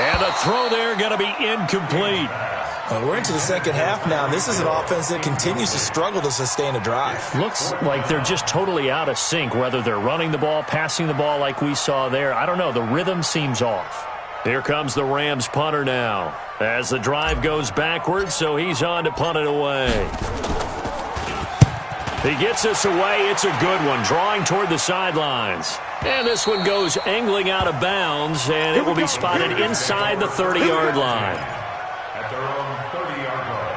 And the throw there going to be incomplete. We're into the 2nd half now. This is an offense that continues to struggle to sustain a drive. Looks like they're just totally out of sync, whether they're running the ball, passing the ball like we saw there. I don't know. The rhythm seems off. Here comes the Rams punter now. As the drive goes backwards, so he's on to punt it away. He gets us away. It's a good one, drawing toward the sidelines. And this one goes angling out of bounds, and it will be spotted inside the 30-yard line. At their own 30-yard line.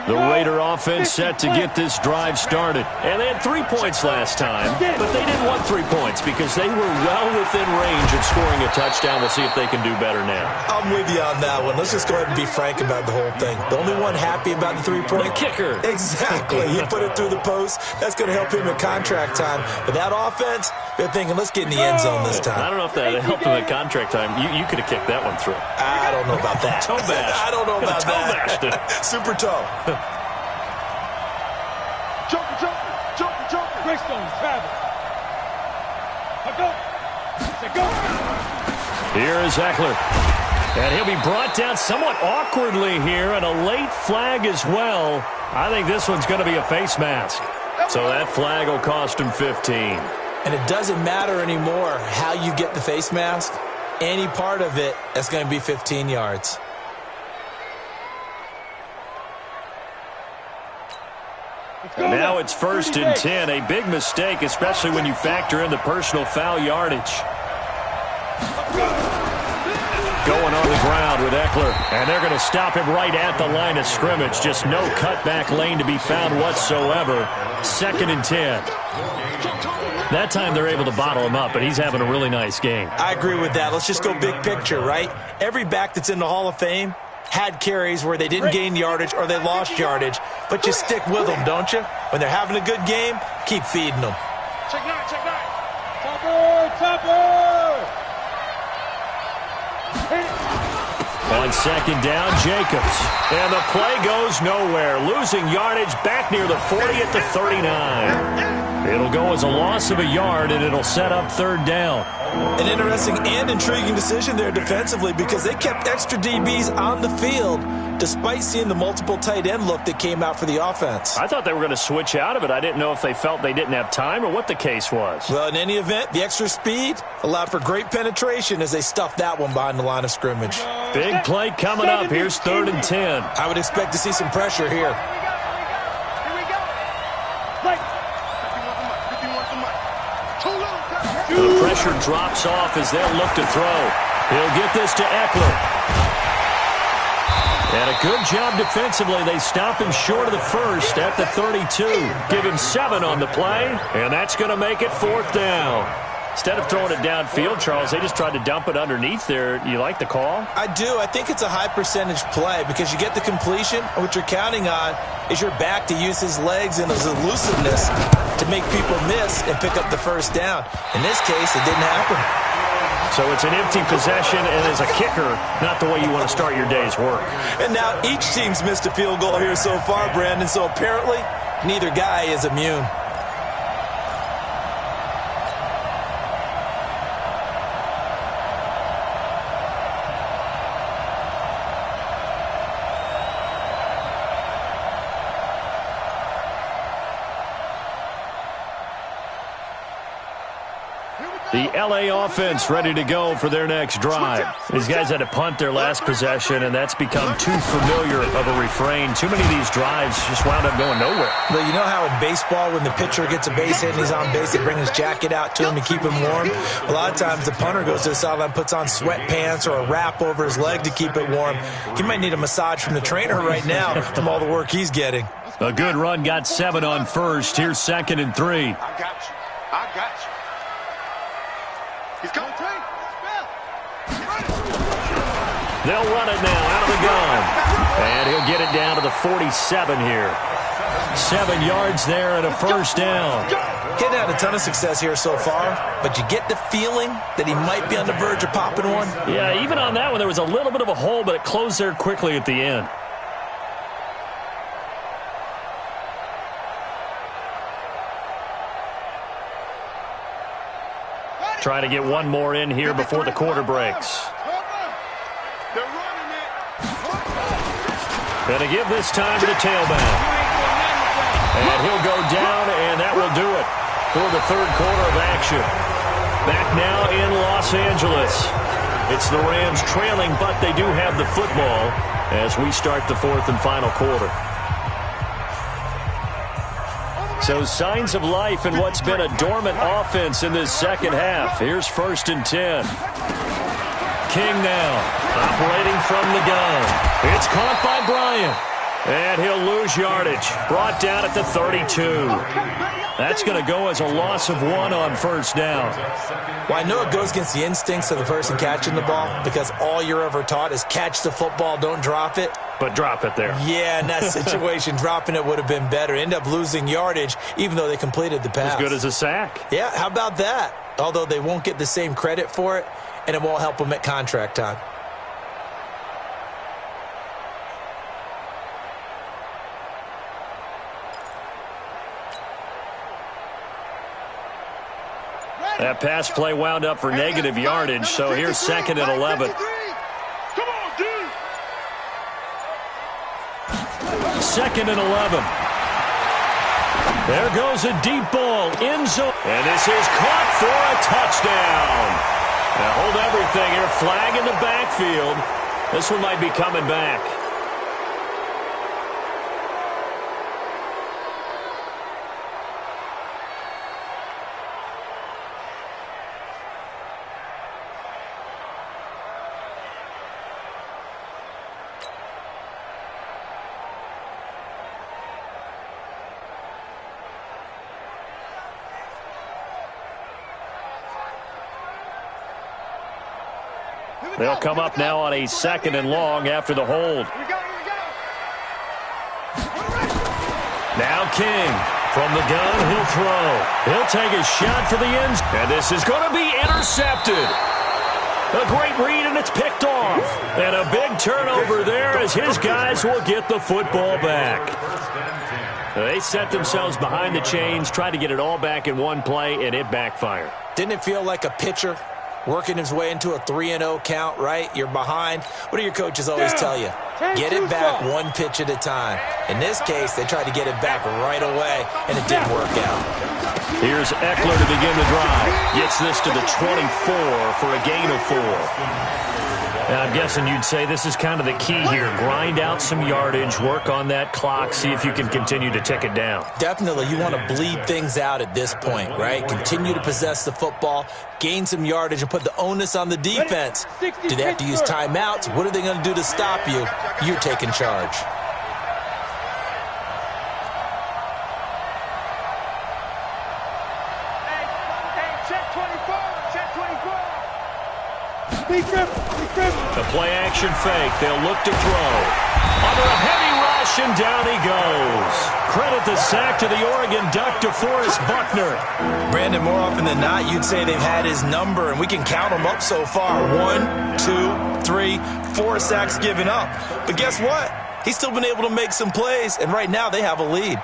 The Raider offense set to get this drive started. And they had 3 points last time, but they didn't want 3 points because they were well within range of scoring a touchdown. We'll see if they can do better now. I'm with you on that one. Let's just go ahead and be frank about the whole thing. The only one happy about the 3-point? The kicker. Exactly. He put it through the post. That's going to help him in contract time. But that offense, they're thinking, let's get in the end zone this time. I don't know if that helped him at contract time. You could have kicked that one through. I don't know about that. Toe bash. I don't know about toe that. Bashed it. Super toe. Joker. Greystone, travel. Go. Here is Eckler. And he'll be brought down somewhat awkwardly here, and a late flag as well. I think this one's going to be a face mask. So that flag will cost him 15. And it doesn't matter anymore how you get the face mask. Any part of it, that's going to be 15 yards. And now it's 1st and 10. A big mistake, especially when you factor in the personal foul yardage. Going on the ground with Eckler. And they're going to stop him right at the line of scrimmage. Just no cutback lane to be found whatsoever. 2nd and 10. That time they're able to bottle him up, but he's having a really nice game. I agree with that. Let's just go big picture, right? Every back that's in the Hall of Fame had carries where they didn't gain yardage or they lost yardage, but you stick with them, don't you? When they're having a good game, keep feeding them. Check nine. Topper! On 2nd down, Jacobs. And the play goes nowhere. Losing yardage back near the 40 at the 39. It'll go as a loss of a yard, and it'll set up 3rd down. An interesting and intriguing decision there defensively because they kept extra DBs on the field despite seeing the multiple tight end look that came out for the offense. I thought they were going to switch out of it. I didn't know if they felt they didn't have time or what the case was. Well, in any event, the extra speed allowed for great penetration as they stuffed that one behind the line of scrimmage. Big play coming up. Here's 3rd and 10. I would expect to see some pressure here. The pressure drops off as they'll look to throw. He'll get this to Eckler. And a good job defensively. They stop him short of the 1st at the 32. Give him 7 on the play, and that's going to make it 4th down. Instead of throwing it downfield, Charles, they just tried to dump it underneath there. You like the call? I do. I think it's a high percentage play because you get the completion, and what you're counting on is your back to use his legs and his elusiveness to make people miss and pick up the 1st down. In this case, it didn't happen. So it's an empty possession, and as a kicker, not the way you want to start your day's work. And now each team's missed a field goal here so far, Brandon, so apparently neither guy is immune. The L.A. offense ready to go for their next drive. These guys had to punt their last possession, and that's become too familiar of a refrain. Too many of these drives just wound up going nowhere. But you know how in baseball, when the pitcher gets a base hit and he's on base, they bring his jacket out to him to keep him warm? A lot of times the punter goes to the sideline, puts on sweatpants or a wrap over his leg to keep it warm. He might need a massage from the trainer right now from all the work he's getting. A good run got 7 on 1st. Here's 2nd and 3. I got you. He's coming. They'll run it now out of the gun. And he'll get it down to the 47 here. 7 yards there and a 1st down. Getting had a ton of success here so far, but you get the feeling that he might be on the verge of popping one. Yeah, even on that one, there was a little bit of a hole, but it closed there quickly at the end. Trying to get one more in here before the quarter breaks. Going to give this time to the tailback. And he'll go down, and that will do it for the third quarter of action. Back now in Los Angeles. It's the Rams trailing, but they do have the football as we start the fourth and final quarter. So signs of life in what's been a dormant offense in this second half. Here's 1st and 10. King now operating from the gun. It's caught by Bryant. And he'll lose yardage. Brought down at the 32. That's going to go as a loss of 1 on first down. Well, I know it goes against the instincts of the person catching the ball because all you're ever taught is catch the football, don't drop it. But drop it there. Yeah, in that situation, dropping it would have been better. End up losing yardage, even though they completed the pass. As good as a sack. Yeah, how about that? Although they won't get the same credit for it, and it won't help them at contract time. That pass play wound up for negative yardage, so here's 2nd and 11. Come on, dude. 2nd and 11. There goes a deep ball, end zone. And this is caught for a touchdown. Now hold everything here, flag in the backfield. This one might be coming back. They'll come up now on a 2nd and long after the hold. Now King from the gun, he'll throw. He'll take a shot for the end. And this is going to be intercepted. A great read, and it's picked off. And a big turnover there as his guys will get the football back. They set themselves behind the chains, tried to get it all back in one play, and it backfired. Didn't it feel like a pitcher working his way into a 3-0 count, right? You're behind. What do your coaches always tell you? Get it back one pitch at a time. In this case, they tried to get it back right away, and it didn't work out. Here's Eckler to begin the drive. Gets this to the 24 for a gain of 4. And I'm guessing you'd say this is kind of the key here. Grind out some yardage, work on that clock, see if you can continue to tick it down. Definitely, you want to bleed things out at this point, right? Continue to possess the football, gain some yardage, and put the onus on the defense. Do they have to use timeouts? What are they going to do to stop you? You're taking charge. The play-action fake. They'll look to throw. Under a heavy rush, and down he goes. Credit the sack to the Oregon Duck, DeForest Buckner. Brandon, more often than not, you'd say they've had his number, and we can count them up so far. 1, 2, 3, 4 sacks given up. But guess what? He's still been able to make some plays, and right now they have a lead.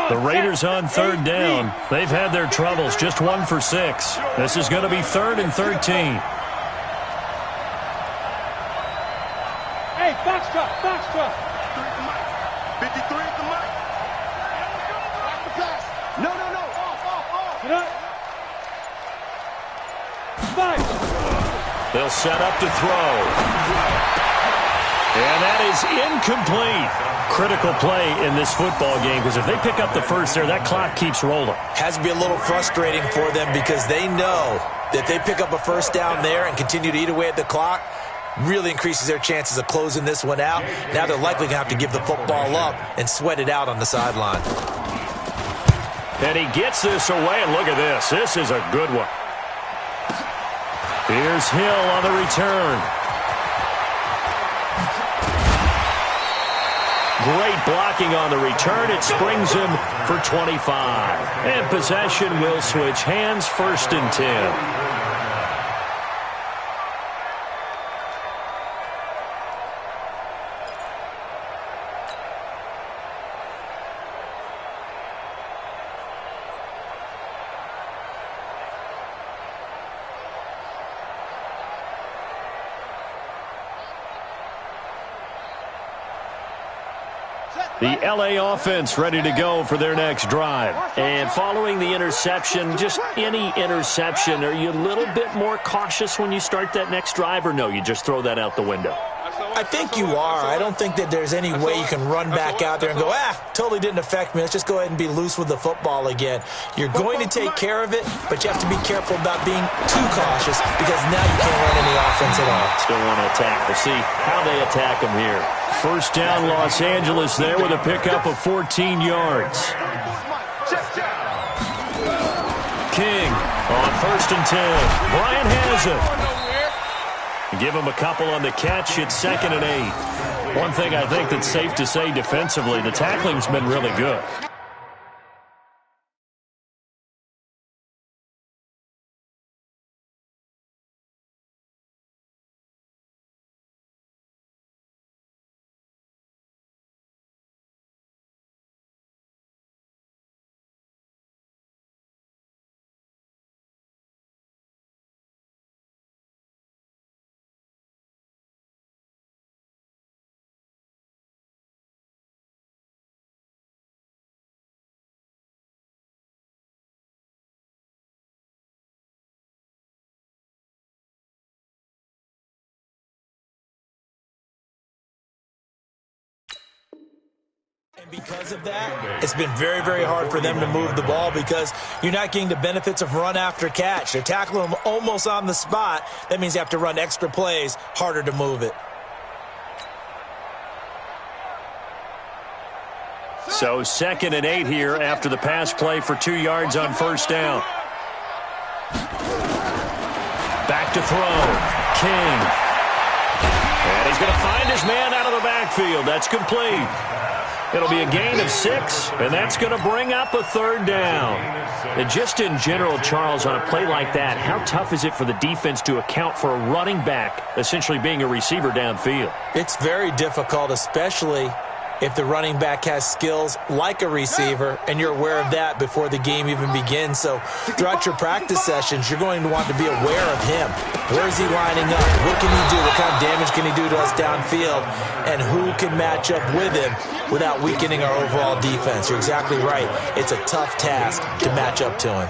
The Raiders on 3rd down. They've had their troubles, just 1 for 6. This is going to be 3rd and 13. Hey, box truck, box truck. 53 at the mic. Back the pass. No. Off. Get up. 5. They'll set up to throw. And that is incomplete. Critical play in this football game because if they pick up the first there, that clock keeps rolling. Has to be a little frustrating for them because they know that they pick up a first down there and continue to eat away at the clock, really increases their chances of closing this one out. Now they're likely going to have to give the football up and sweat it out on the sideline. And he gets this away, and look at this. This is a good one. Here's Hill on the return. Great blocking on the return. It springs him for 25. And possession will switch hands, 1st and 10. The LA offense ready to go for their next drive. And following the interception, just any interception, are you a little bit more cautious when you start that next drive, or no, you just throw that out the window? I think you are. I don't think that there's any way you can run back out there and go, totally didn't affect me. Let's just go ahead and be loose with the football again. You're going to take care of it, but you have to be careful about being too cautious because now you can't run any offense at all. Still want to attack. We'll see how they attack them here. First down, Los Angeles there with a pickup of 14 yards. King on 1st and 10. Bryant has it. Give him a couple on the catch. It's 2nd and 8. One thing I think that's safe to say defensively, the tackling's been really good. And because of that, it's been very, very hard for them to move the ball because you're not getting the benefits of run after catch. They're tackling them almost on the spot. That means you have to run extra plays, harder to move it. So 2nd and 8 here after the pass play for 2 yards on 1st down. Back to throw. King. And he's going to find his man out of the backfield. That's complete. It'll be a gain of 6, and that's going to bring up a 3rd down. And just in general, Charles, on a play like that, how tough is it for the defense to account for a running back essentially being a receiver downfield? It's very difficult, especially if the running back has skills like a receiver, and you're aware of that before the game even begins. So throughout your practice sessions, you're going to want to be aware of him. Where is he lining up? What can he do? What kind of damage can he do to us downfield? And who can match up with him without weakening our overall defense? You're exactly right. It's a tough task to match up to him.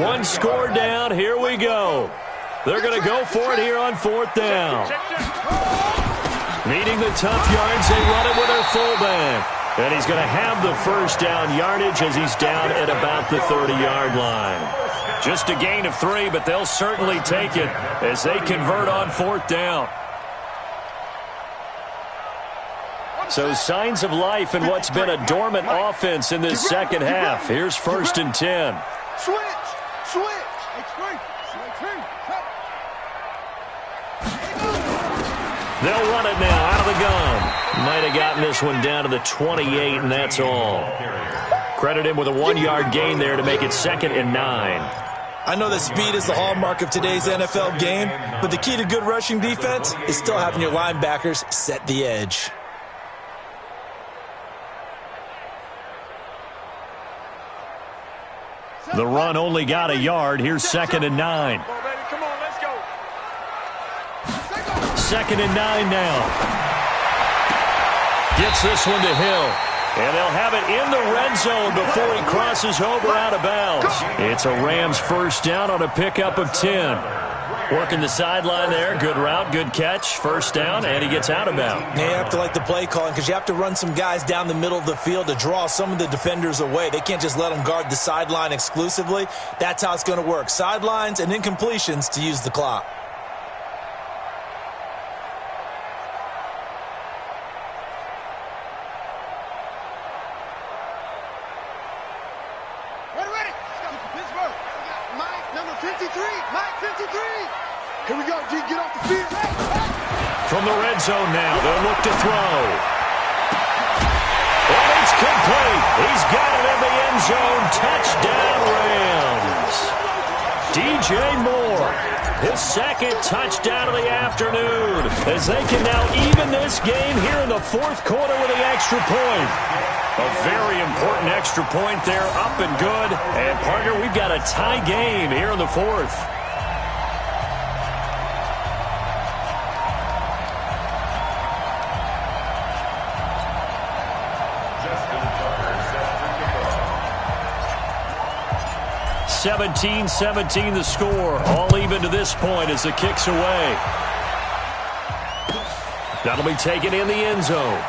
One score down. Here we go. They're going to go for it here on 4th down. Needing the tough yards, they run it with their fullback. And he's going to have the 1st down yardage as he's down at about the 30-yard line. Just a gain of 3, but they'll certainly take it as they convert on 4th down. So signs of life in what's been a dormant offense in this second half. Here's 1st and 10. Switch. They'll run it now out of the gun. Might have gotten this one down to the 28, and that's all. Credit him with a 1-yard gain there to make it 2nd and 9. I know that speed is the hallmark of today's NFL game, but the key to good rushing defense is still having your linebackers set the edge. The run only got a yard. Here's 2nd and 9. 2nd and 9 now. Gets this one to Hill. And they'll have it in the red zone before he crosses over out of bounds. It's a Rams 1st down on a pickup of 10. Working the sideline there. Good route, good catch. 1st down, and he gets out of bounds. Yeah, you have to like the play calling because you have to run some guys down the middle of the field to draw some of the defenders away. They can't just let them guard the sideline exclusively. That's how it's going to work. Sidelines and incompletions to use the clock. Here we go, G. Get off the field. From the red zone now, they'll look to throw. And it's complete. He's got it in the end zone. Touchdown, Rams. DJ Moore, his 2nd touchdown of the afternoon, as they can now even this game here in the 4th quarter with the extra point. A very important extra point there, up and good. And, partner, we've got a tie game here in the 4th. 17-17 the score. All even to this point as the kick's away. That'll be taken in the end zone.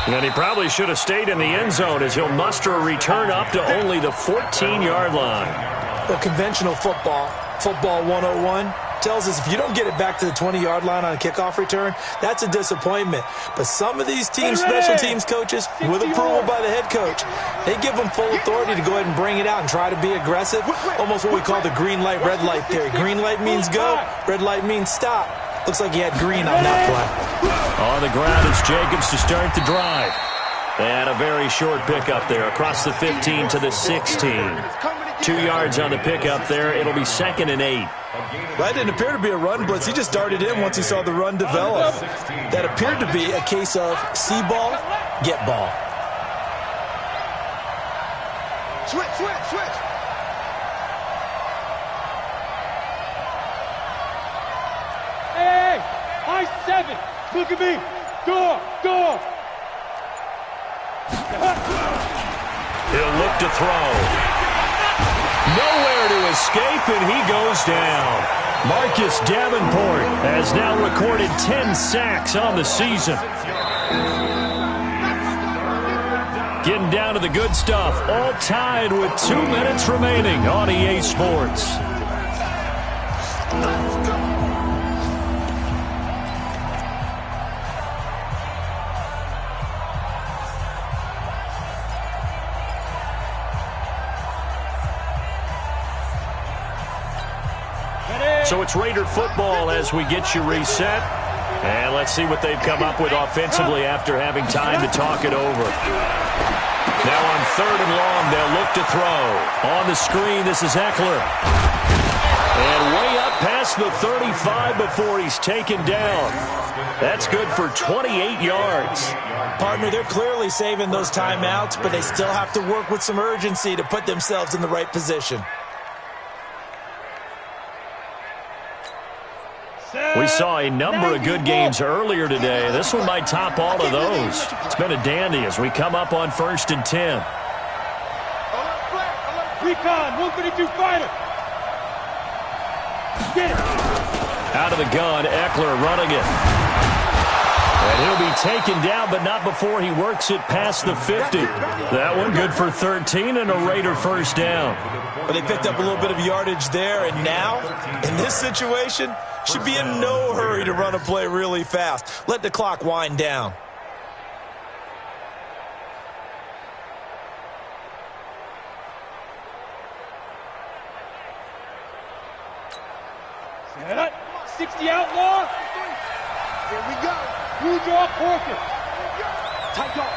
And he probably should have stayed in the end zone as he'll muster a return up to only the 14-yard line. Well, conventional football 101, tells us if you don't get it back to the 20-yard line on a kickoff return, that's a disappointment. But some of these teams, special teams coaches, with approval by the head coach, they give them full authority to go ahead and bring it out and try to be aggressive, almost what we call the green light, red light theory. Green light means go, red light means stop. Looks like he had green on that play. On the ground is Jacobs to start the drive. They had a very short pickup there across the 15 to the 16. 2 yards on the pickup there. It'll be 2nd and 8. That didn't appear to be a run blitz. He just darted in once he saw the run develop. That appeared to be a case of see ball, get ball. Switch. Hey, high 7. Look at me. Door. He'll look to throw. Nowhere to escape, and he goes down. Marcus Davenport has now recorded 10 sacks on the season. Getting down to the good stuff, all tied with 2 minutes remaining on EA Sports. So it's Raider football as we get you reset. And let's see what they've come up with offensively after having time to talk it over. Now on 3rd and long, they'll look to throw. On the screen, this is Eckler. And way up past the 35 before he's taken down. That's good for 28 yards. Partner, they're clearly saving those timeouts, but they still have to work with some urgency to put themselves in the right position. We saw a number of good games earlier today. This one might top all of those. It's been a dandy as we come up on 1st and 10. Recon, 132 fighter. Get it. Out of the gun, Eckler running it. And he'll be taken down, but not before he works it past the 50. That one good for 13 and a Raider first down. But they picked up a little bit of yardage there, and now, in this situation, should be in no hurry to run a play really fast. Let the clock wind down. Set up. 60 outlaw. Here we go. Blue jaw Corker. Tight jaw.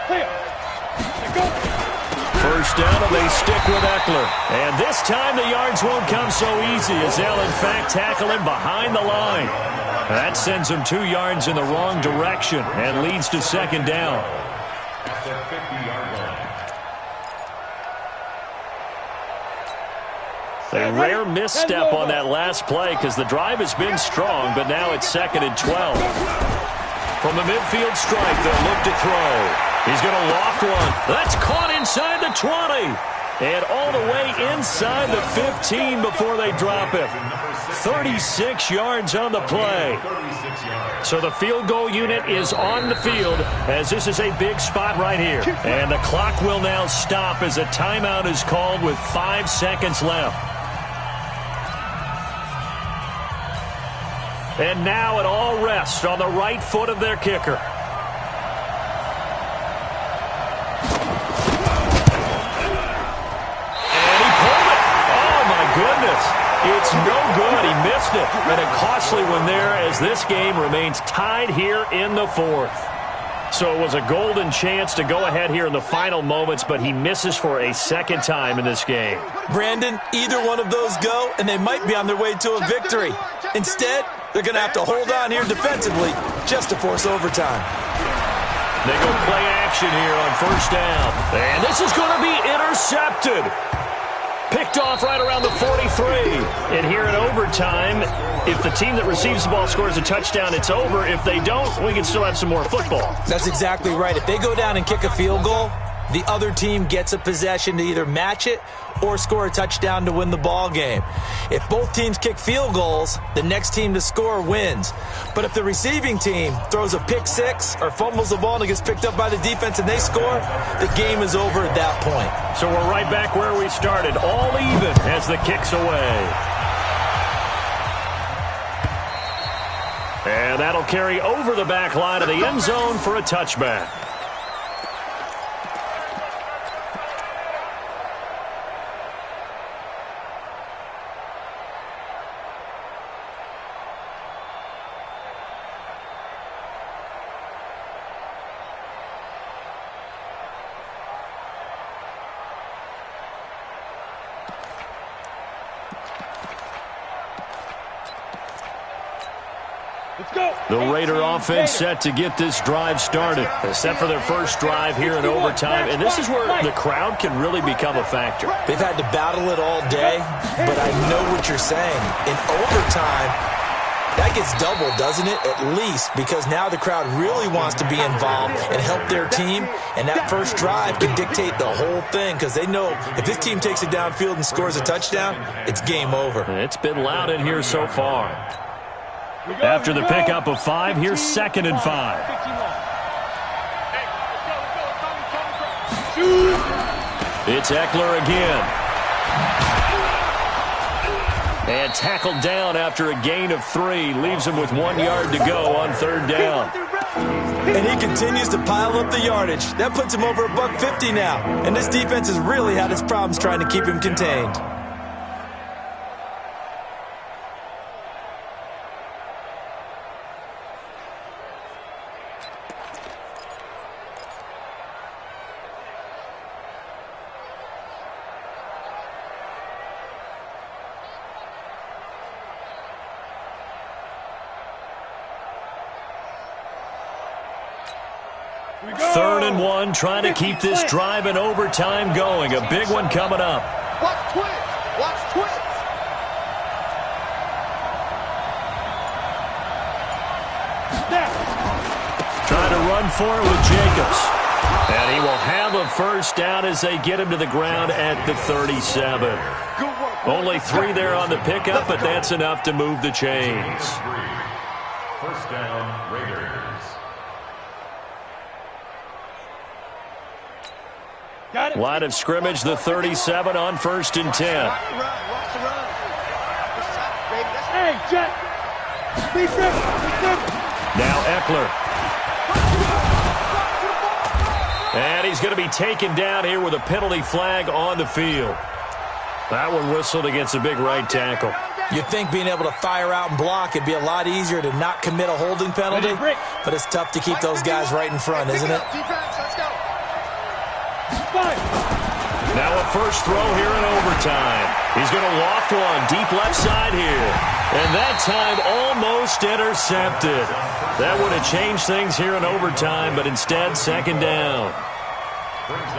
Clear. Let's go. First down, and they stick with Eckler. And this time the yards won't come so easy as they'll, in fact, tackle him behind the line. That sends him 2 yards in the wrong direction and leads to 2nd down. At the 50-yard line. A rare misstep on that last play because the drive has been strong, but now it's 2nd and 12. From the midfield stripe, they'll look to throw. He's going to loft one. That's caught inside the 20. And all the way inside the 15 before they drop him. 36 yards on the play. So the field goal unit is on the field as this is a big spot right here. And the clock will now stop as a timeout is called with 5 seconds left. And now it all rests on the right foot of their kicker. And he pulled it. Oh, my goodness. It's no good. He missed it. And a costly one there as this game remains tied here in the 4th. So it was a golden chance to go ahead here in the final moments, but he misses for a 2nd time in this game. Brandon, either one of those go, and they might be on their way to a victory. Instead, they're going to have to hold on here defensively just to force overtime. They go play action here on 1st down. And this is going to be intercepted. Picked off right around the 43. And here in overtime, if the team that receives the ball scores a touchdown, it's over. If they don't, we can still have some more football. That's exactly right. If they go down and kick a field goal, the other team gets a possession to either match it or score a touchdown to win the ball game. If both teams kick field goals, the next team to score wins. But if the receiving team throws a pick six or fumbles the ball and it gets picked up by the defense and they score, the game is over at that point. So we're right back where we started, all even as the kick's away. And that'll carry over the back line of the end zone for a touchback. The Raider offense set to get this drive started. Set for their first drive here in overtime. And this is where the crowd can really become a factor. They've had to battle it all day, but I know what you're saying. In overtime, that gets doubled, doesn't it? At least, because now the crowd really wants to be involved and help their team. And that first drive can dictate the whole thing because they know if this team takes it downfield and scores a touchdown, it's game over. It's been loud in here so far. After the pickup of 5, here's 2nd and 5. It's Eckler again. And tackled down after a gain of 3. Leaves him with 1 yard to go on 3rd down. And he continues to pile up the yardage. That puts him over $150 now. And this defense has really had its problems trying to keep him contained. Third and 1, trying to keep this drive in overtime going. A big one coming up. Watch twins. Watch twins. Trying to run for it with Jacobs. And he will have a first down as they get him to the ground at the 37. Only 3 there on the pickup, but that's enough to move the chains. First down, Raiders. Line of scrimmage, the 37 on 1st and 10. Hey, Jet. Now Eckler. And he's going to be taken down here with a penalty flag on the field. That one whistled against a big right tackle. You'd think being able to fire out and block, it'd be a lot easier to not commit a holding penalty, but it's tough to keep those guys right in front, isn't it? Now a first throw here in overtime. He's going to loft one deep left side here. And that time almost intercepted. That would have changed things here in overtime, but instead 2nd down.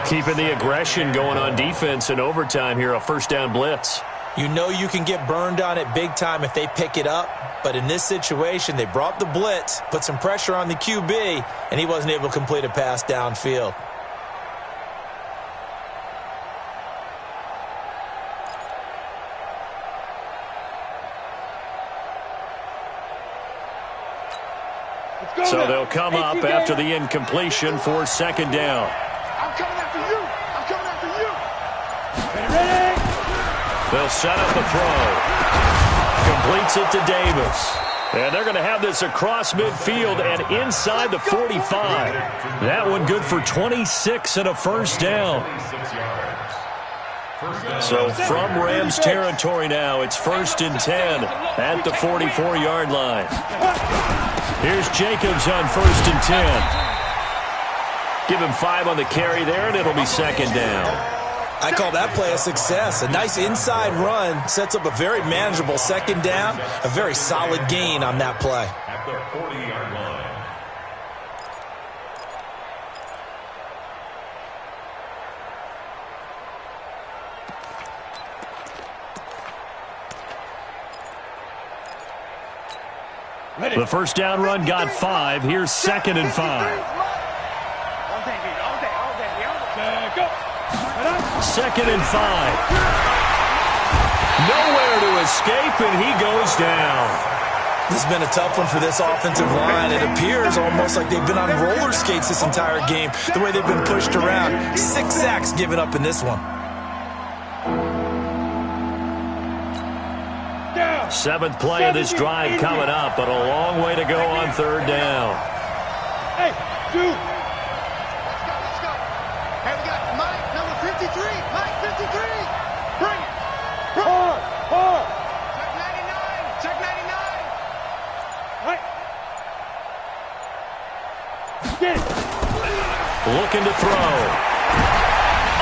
Keeping the aggression going on defense in overtime here, a first down blitz. You know you can get burned on it big time if they pick it up, but in this situation, they brought the blitz, put some pressure on the QB, and he wasn't able to complete a pass downfield. So they'll come up after the incompletion for 2nd down. I'm coming after you. I'm coming after you. Ready? They'll set up the throw. Completes it to Davis. And they're going to have this across midfield and inside the 45. That one good for 26 and a first down. So from Rams territory now, it's 1st and 10 at the 44-yard line. Here's Jacobs on 1st and 10. Give him 5 on the carry there, and it'll be 2nd down. I call that play a success. A nice inside run sets up a very manageable 2nd down. A very solid gain on that play. At the 40-yard line. The first down run got 5. Here's 2nd and 5. 2nd and 5. Nowhere to escape, and he goes down. This has been a tough one for this offensive line. It appears almost like they've been on roller skates this entire game, the way they've been pushed around. 6 sacks given up in this one. 7th play of this drive coming up, but a long way to go on 3rd down. Hey, dude. Let's go. Hey, we got Mike, number 53. Mike, 53. Bring it. Hard. Check 99. Right. Get it. Looking to throw.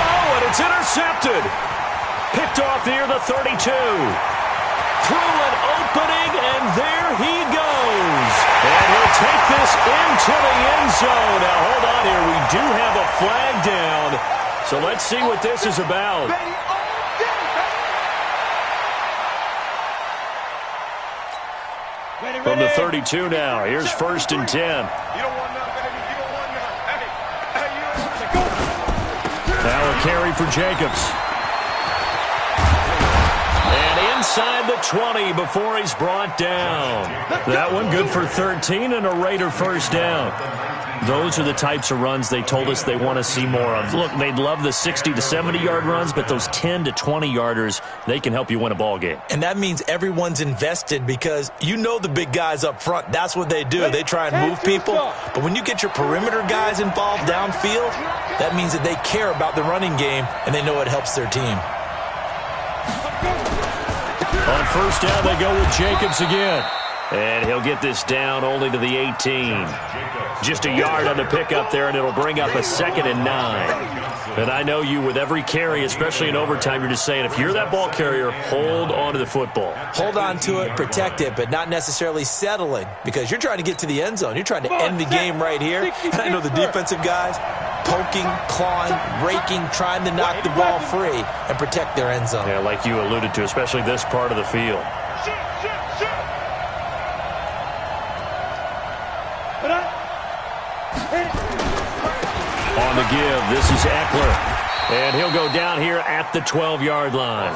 Oh, and it's intercepted. Picked off near the 32. Through an opening, and there he goes. And he'll take this into the end zone. Now, hold on here. We do have a flag down. So let's see what this is about. From the 32 now. Here's 1st and 10. You don't want none, baby. You don't want none. Hey, you don't want to go. Now a carry for Jacobs. And inside the 20 before he's brought down. That one good for 13 and a Raider 1st down. Those are the types of runs they told us they want to see more of. Look, they'd love the 60 to 70-yard runs, but those 10 to 20-yarders, they can help you win a ball game. And that means everyone's invested because you know the big guys up front. That's what they do. They try and move people. But when you get your perimeter guys involved downfield, that means that they care about the running game, and they know it helps their team. On 1st down, they go with Jacobs again. And he'll get this down only to the 18. Just a yard on the pickup there, and it'll bring up a 2nd and 9. And I know you, with every carry, especially in overtime, you're just saying, if you're that ball carrier, hold on to the football. Hold on to it, protect it, but not necessarily settling, because you're trying to get to the end zone. You're trying to end the game right here. And I know the defensive guys poking, clawing, raking, trying to knock the ball free and protect their end zone. Yeah, like you alluded to, especially this part of the field. On the give, this is Eckler. And he'll go down here at the 12-yard line.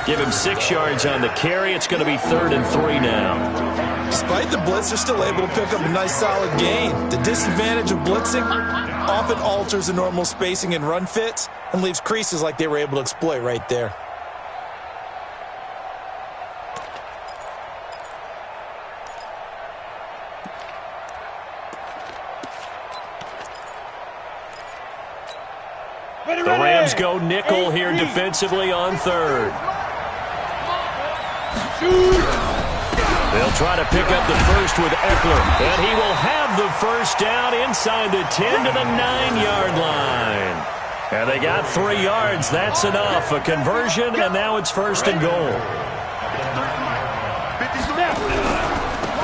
Give him 6 yards on the carry. It's going to be 3rd and 3 now. Despite the blitz, they're still able to pick up a nice solid gain. The disadvantage of blitzing often alters the normal spacing and run fits and leaves creases like they were able to exploit right there. The Rams go nickel here defensively on 3rd. They'll try to pick up the first with Eckler, and he will have the 1st down inside the 10 to the 9-yard line. And they got 3 yards. That's enough. A conversion, and now it's 1st and goal.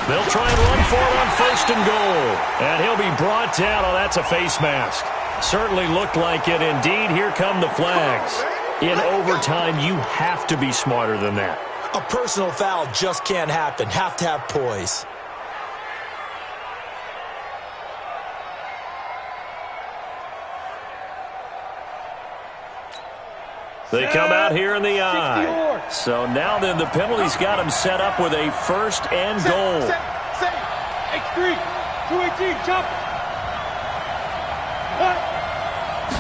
They'll try and run for it on 1st and goal. And he'll be brought down. Oh, that's a face mask. Certainly looked like it. Indeed, here come the flags. In overtime, you have to be smarter than that. A personal foul just can't happen. Have to have poise. They come out here in the eye. So now then the penalty's got him set up with a 1st and goal. X3, 218, jump.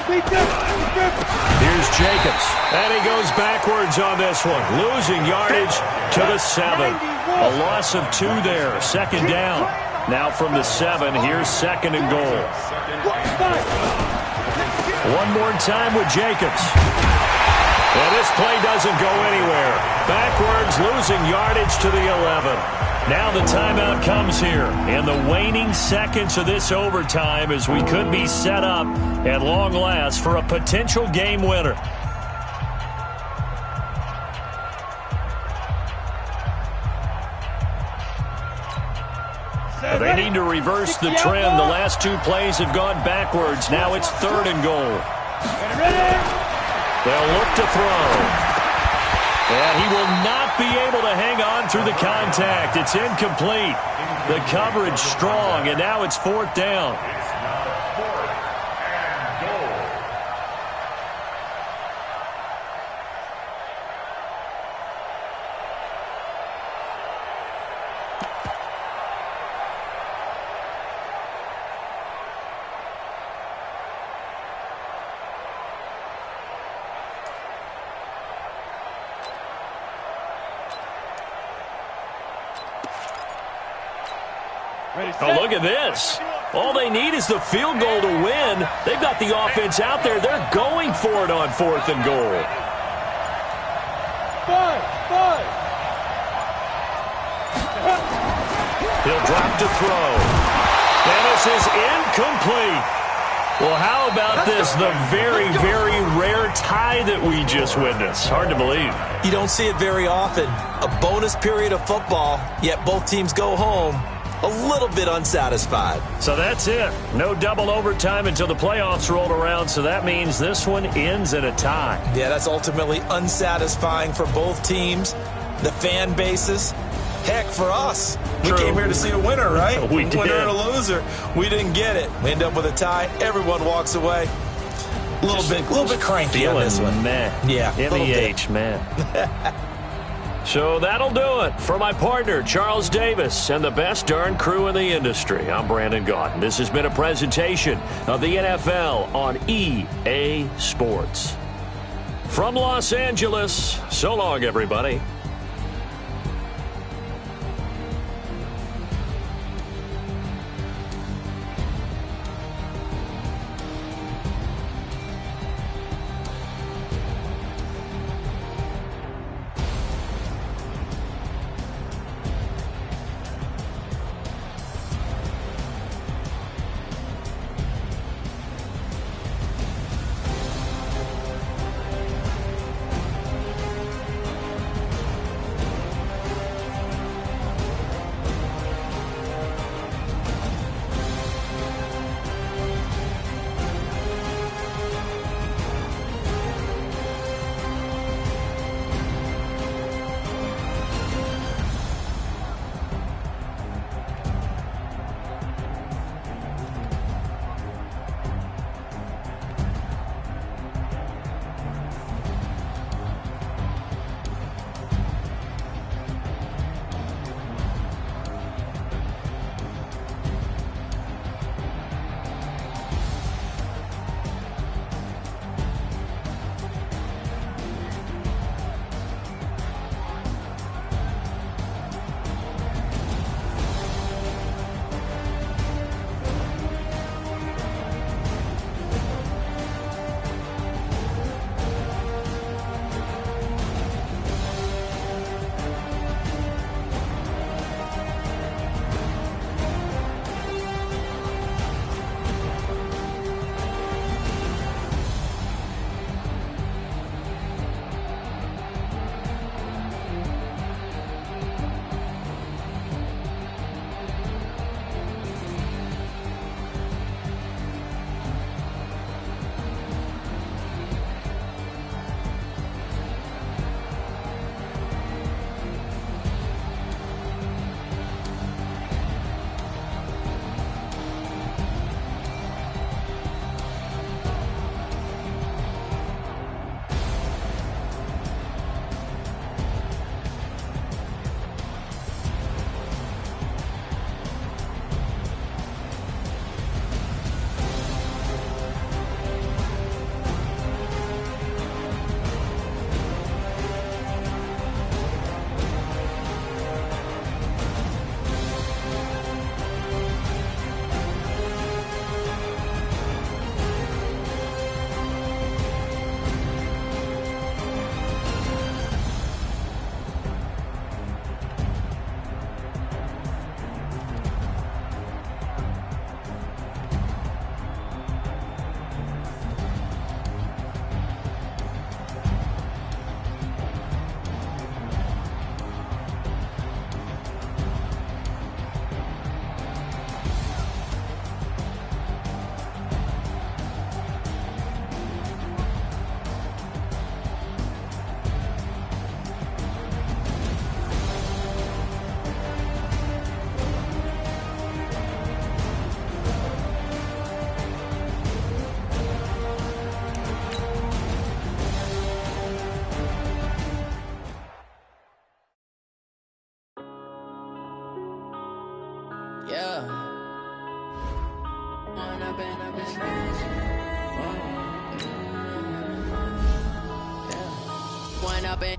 Here's Jacobs, and he goes backwards on this one, losing yardage to the 7. A loss of 2 there, 2nd down. Now from the 7, here's 2nd and goal. One more time with Jacobs. And this play doesn't go anywhere. Backwards, losing yardage to the 11. Now the timeout comes here in the waning seconds of this overtime as we could be set up at long last for a potential game winner. They need to reverse the trend. The last 2 plays have gone backwards. Now it's 3rd and goal. They'll look to throw. And he will not be able to hang on through the contact. It's incomplete. The coverage strong, and now it's 4th down. Oh, look at this. All they need is the field goal to win. They've got the offense out there. They're going for it on 4th and goal. 5. He'll drop to throw. And this is incomplete. Well, how about this? The very, very rare tie that we just witnessed. Hard to believe. You don't see it very often. A bonus period of football, yet both teams go home a little bit unsatisfied. So that's it. No double overtime until the playoffs roll around, so that means this one ends in a tie. Yeah, that's ultimately unsatisfying for both teams, the fan bases. Heck, for us, we came here to see a winner, right? We did. Winner and a loser. We didn't get it. We end up with a tie. Everyone walks away. A little bit cranky on this one. Man. Yeah, MEH, man. So that'll do it for my partner, Charles Davis, and the best darn crew in the industry. I'm Brandon Gaudin. This has been a presentation of the NFL on EA Sports. From Los Angeles, so long, everybody.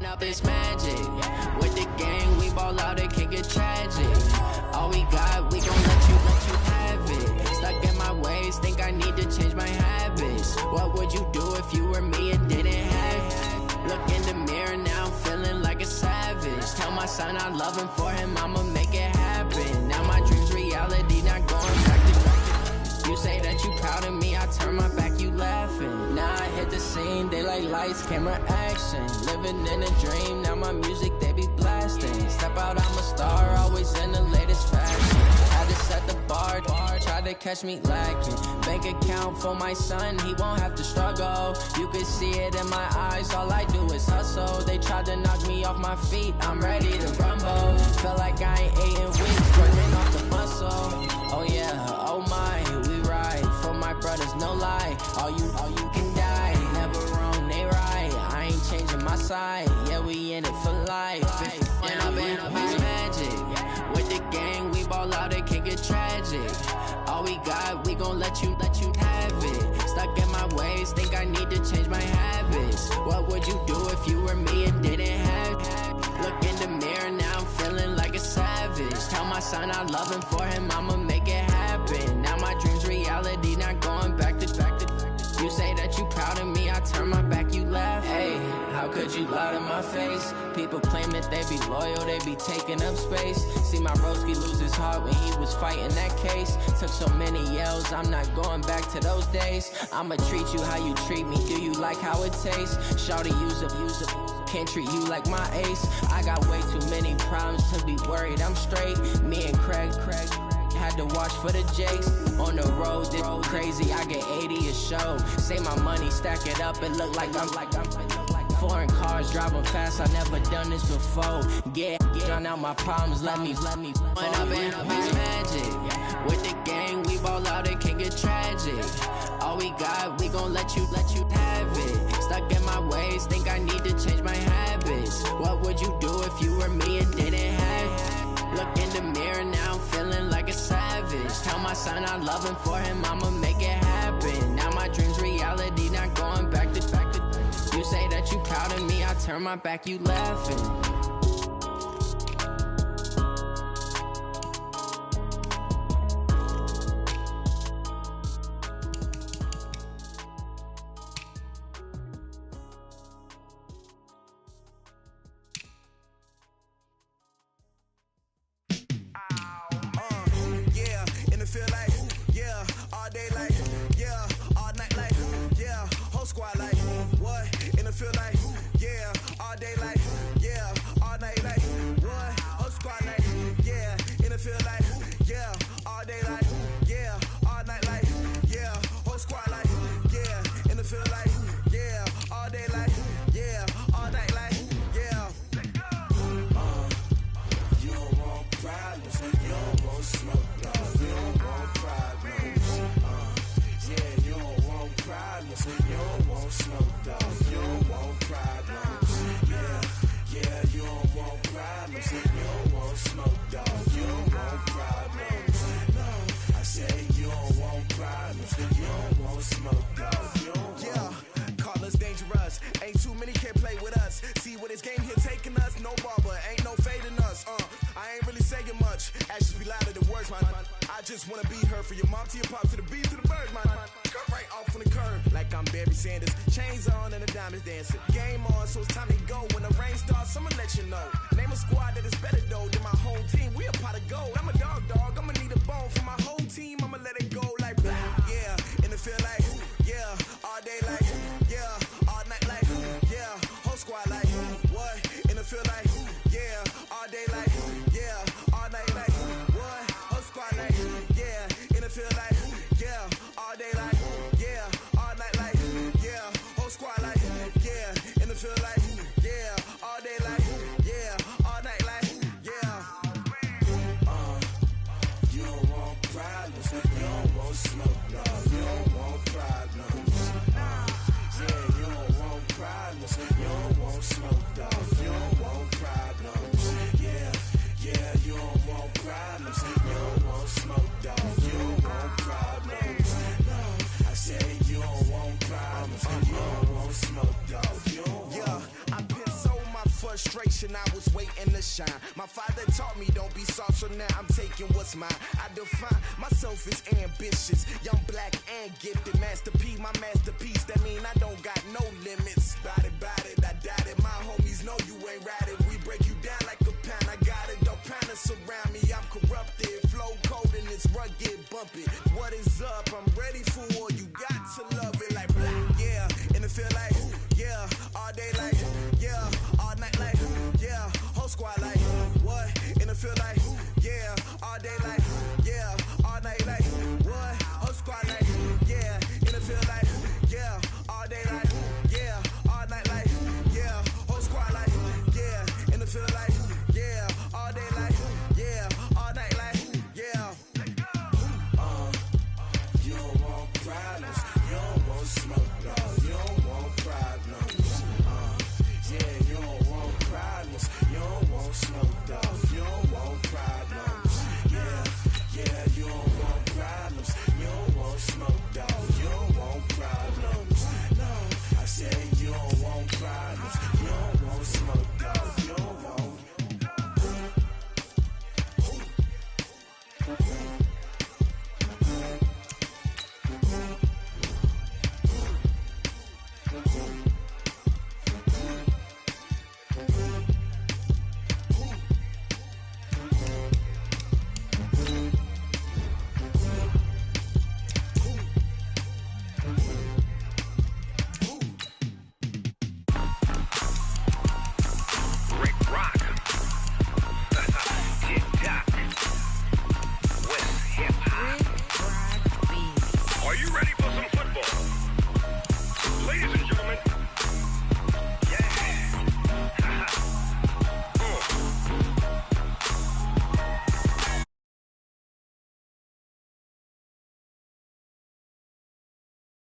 Up this magic. With the gang, we ball out, it can get tragic. All we got, we gon' let son, I love him for him, I'ma make it happen. Now my dream's reality, not going back to you say that you proud of me, I turn my back, you laughing. Now I hit the scene, they like lights, camera, action. Living in a dream, now my music, they be blasting. Step out, I'm a star, always in the latest fashion. Had to set the bar, try to catch me lacking. Bank account for my son, he won't have to struggle. You can see it in my eyes, all I do is hustle. They tried to knock me off my feet, I'm ready to rumble. Feel like I ain't ate in weeks, working off the muscle. Oh yeah, oh my, we ride for my brothers, no lie. All you can die, never wrong, they right. I ain't changing my side, yeah, we in it for life. And I've been magic. With the gang, we ball out, it can get tragic. All we got, we gon' let you have it. Stuck in my ways, think I need to change my habits. What would you do if you were me and didn't have it? Look in the mirror, now I'm feeling like a savage. Tell my son I love him for him, I'ma make it happen. Now my dream's reality, not going back to you say that you proud of me, I turn my back, you laugh. Hey, how could you lie to my face? People claim that they be loyal, they be taking up space. See my broski lose his heart when he was fighting that case. Took so many yells, I'm not going back to those days. I'ma treat you how you treat me, do you like how it tastes? Shawty, use up, can't treat you like my ace. I got way too many problems to be worried, I'm straight. Me and Craig had to watch for the Jakes. On the road, this crazy, I get 80 a show. Say my money, stack it up, it look like I'm foreign cars, driving fast, I never done this before. Get drown out my problems, let me When up in magic. With the gang, we ball out, it can get tragic. All we got, we gon' let you have it. Stuck in my ways, think I need to change my habits. What would you do if you were me and didn't have it? Look in the mirror, now I'm feeling like a savage. Tell my son I love him for him, I'ma make it happen. Now my dream's reality, not going back to you say that you proud of me, I turn my back, you laughing. I was waiting to shine. My father taught me don't be soft, so now I'm taking what's mine. I define myself as ambitious, young, black, and gifted. Master P, my masterpiece. That mean I don't got no limits. Bout it, I doubt it. My homies know you ain't ratted. We break you down like a pound. I got a dope pounder surround me. I'm corrupted. Flow cold and it's rugged, bumpy. What is up? I'm ready for war. You got to love it like black, yeah. And it feel like, yeah. All day like, yeah. All night like, yeah. Whole squad like, what? And it feel like, yeah. All day like, yeah. All night like, what? Whole squad like, yeah. And it feel like, yeah. All day like, yeah. All night like, yeah. Whole squad like, yeah. And it feel like, yeah. All day like, yeah. All night like, yeah. You don't want problems. You don't want smoke, dog. You don't want problems. Yeah, you don't want problems. You don't want smoke, dog. You don't want problems. Yeah, yeah, you don't want problems. You don't want smoke, dog. You don't want problems. No, I said you don't want problems. You don't want smoke, dog. You don't want.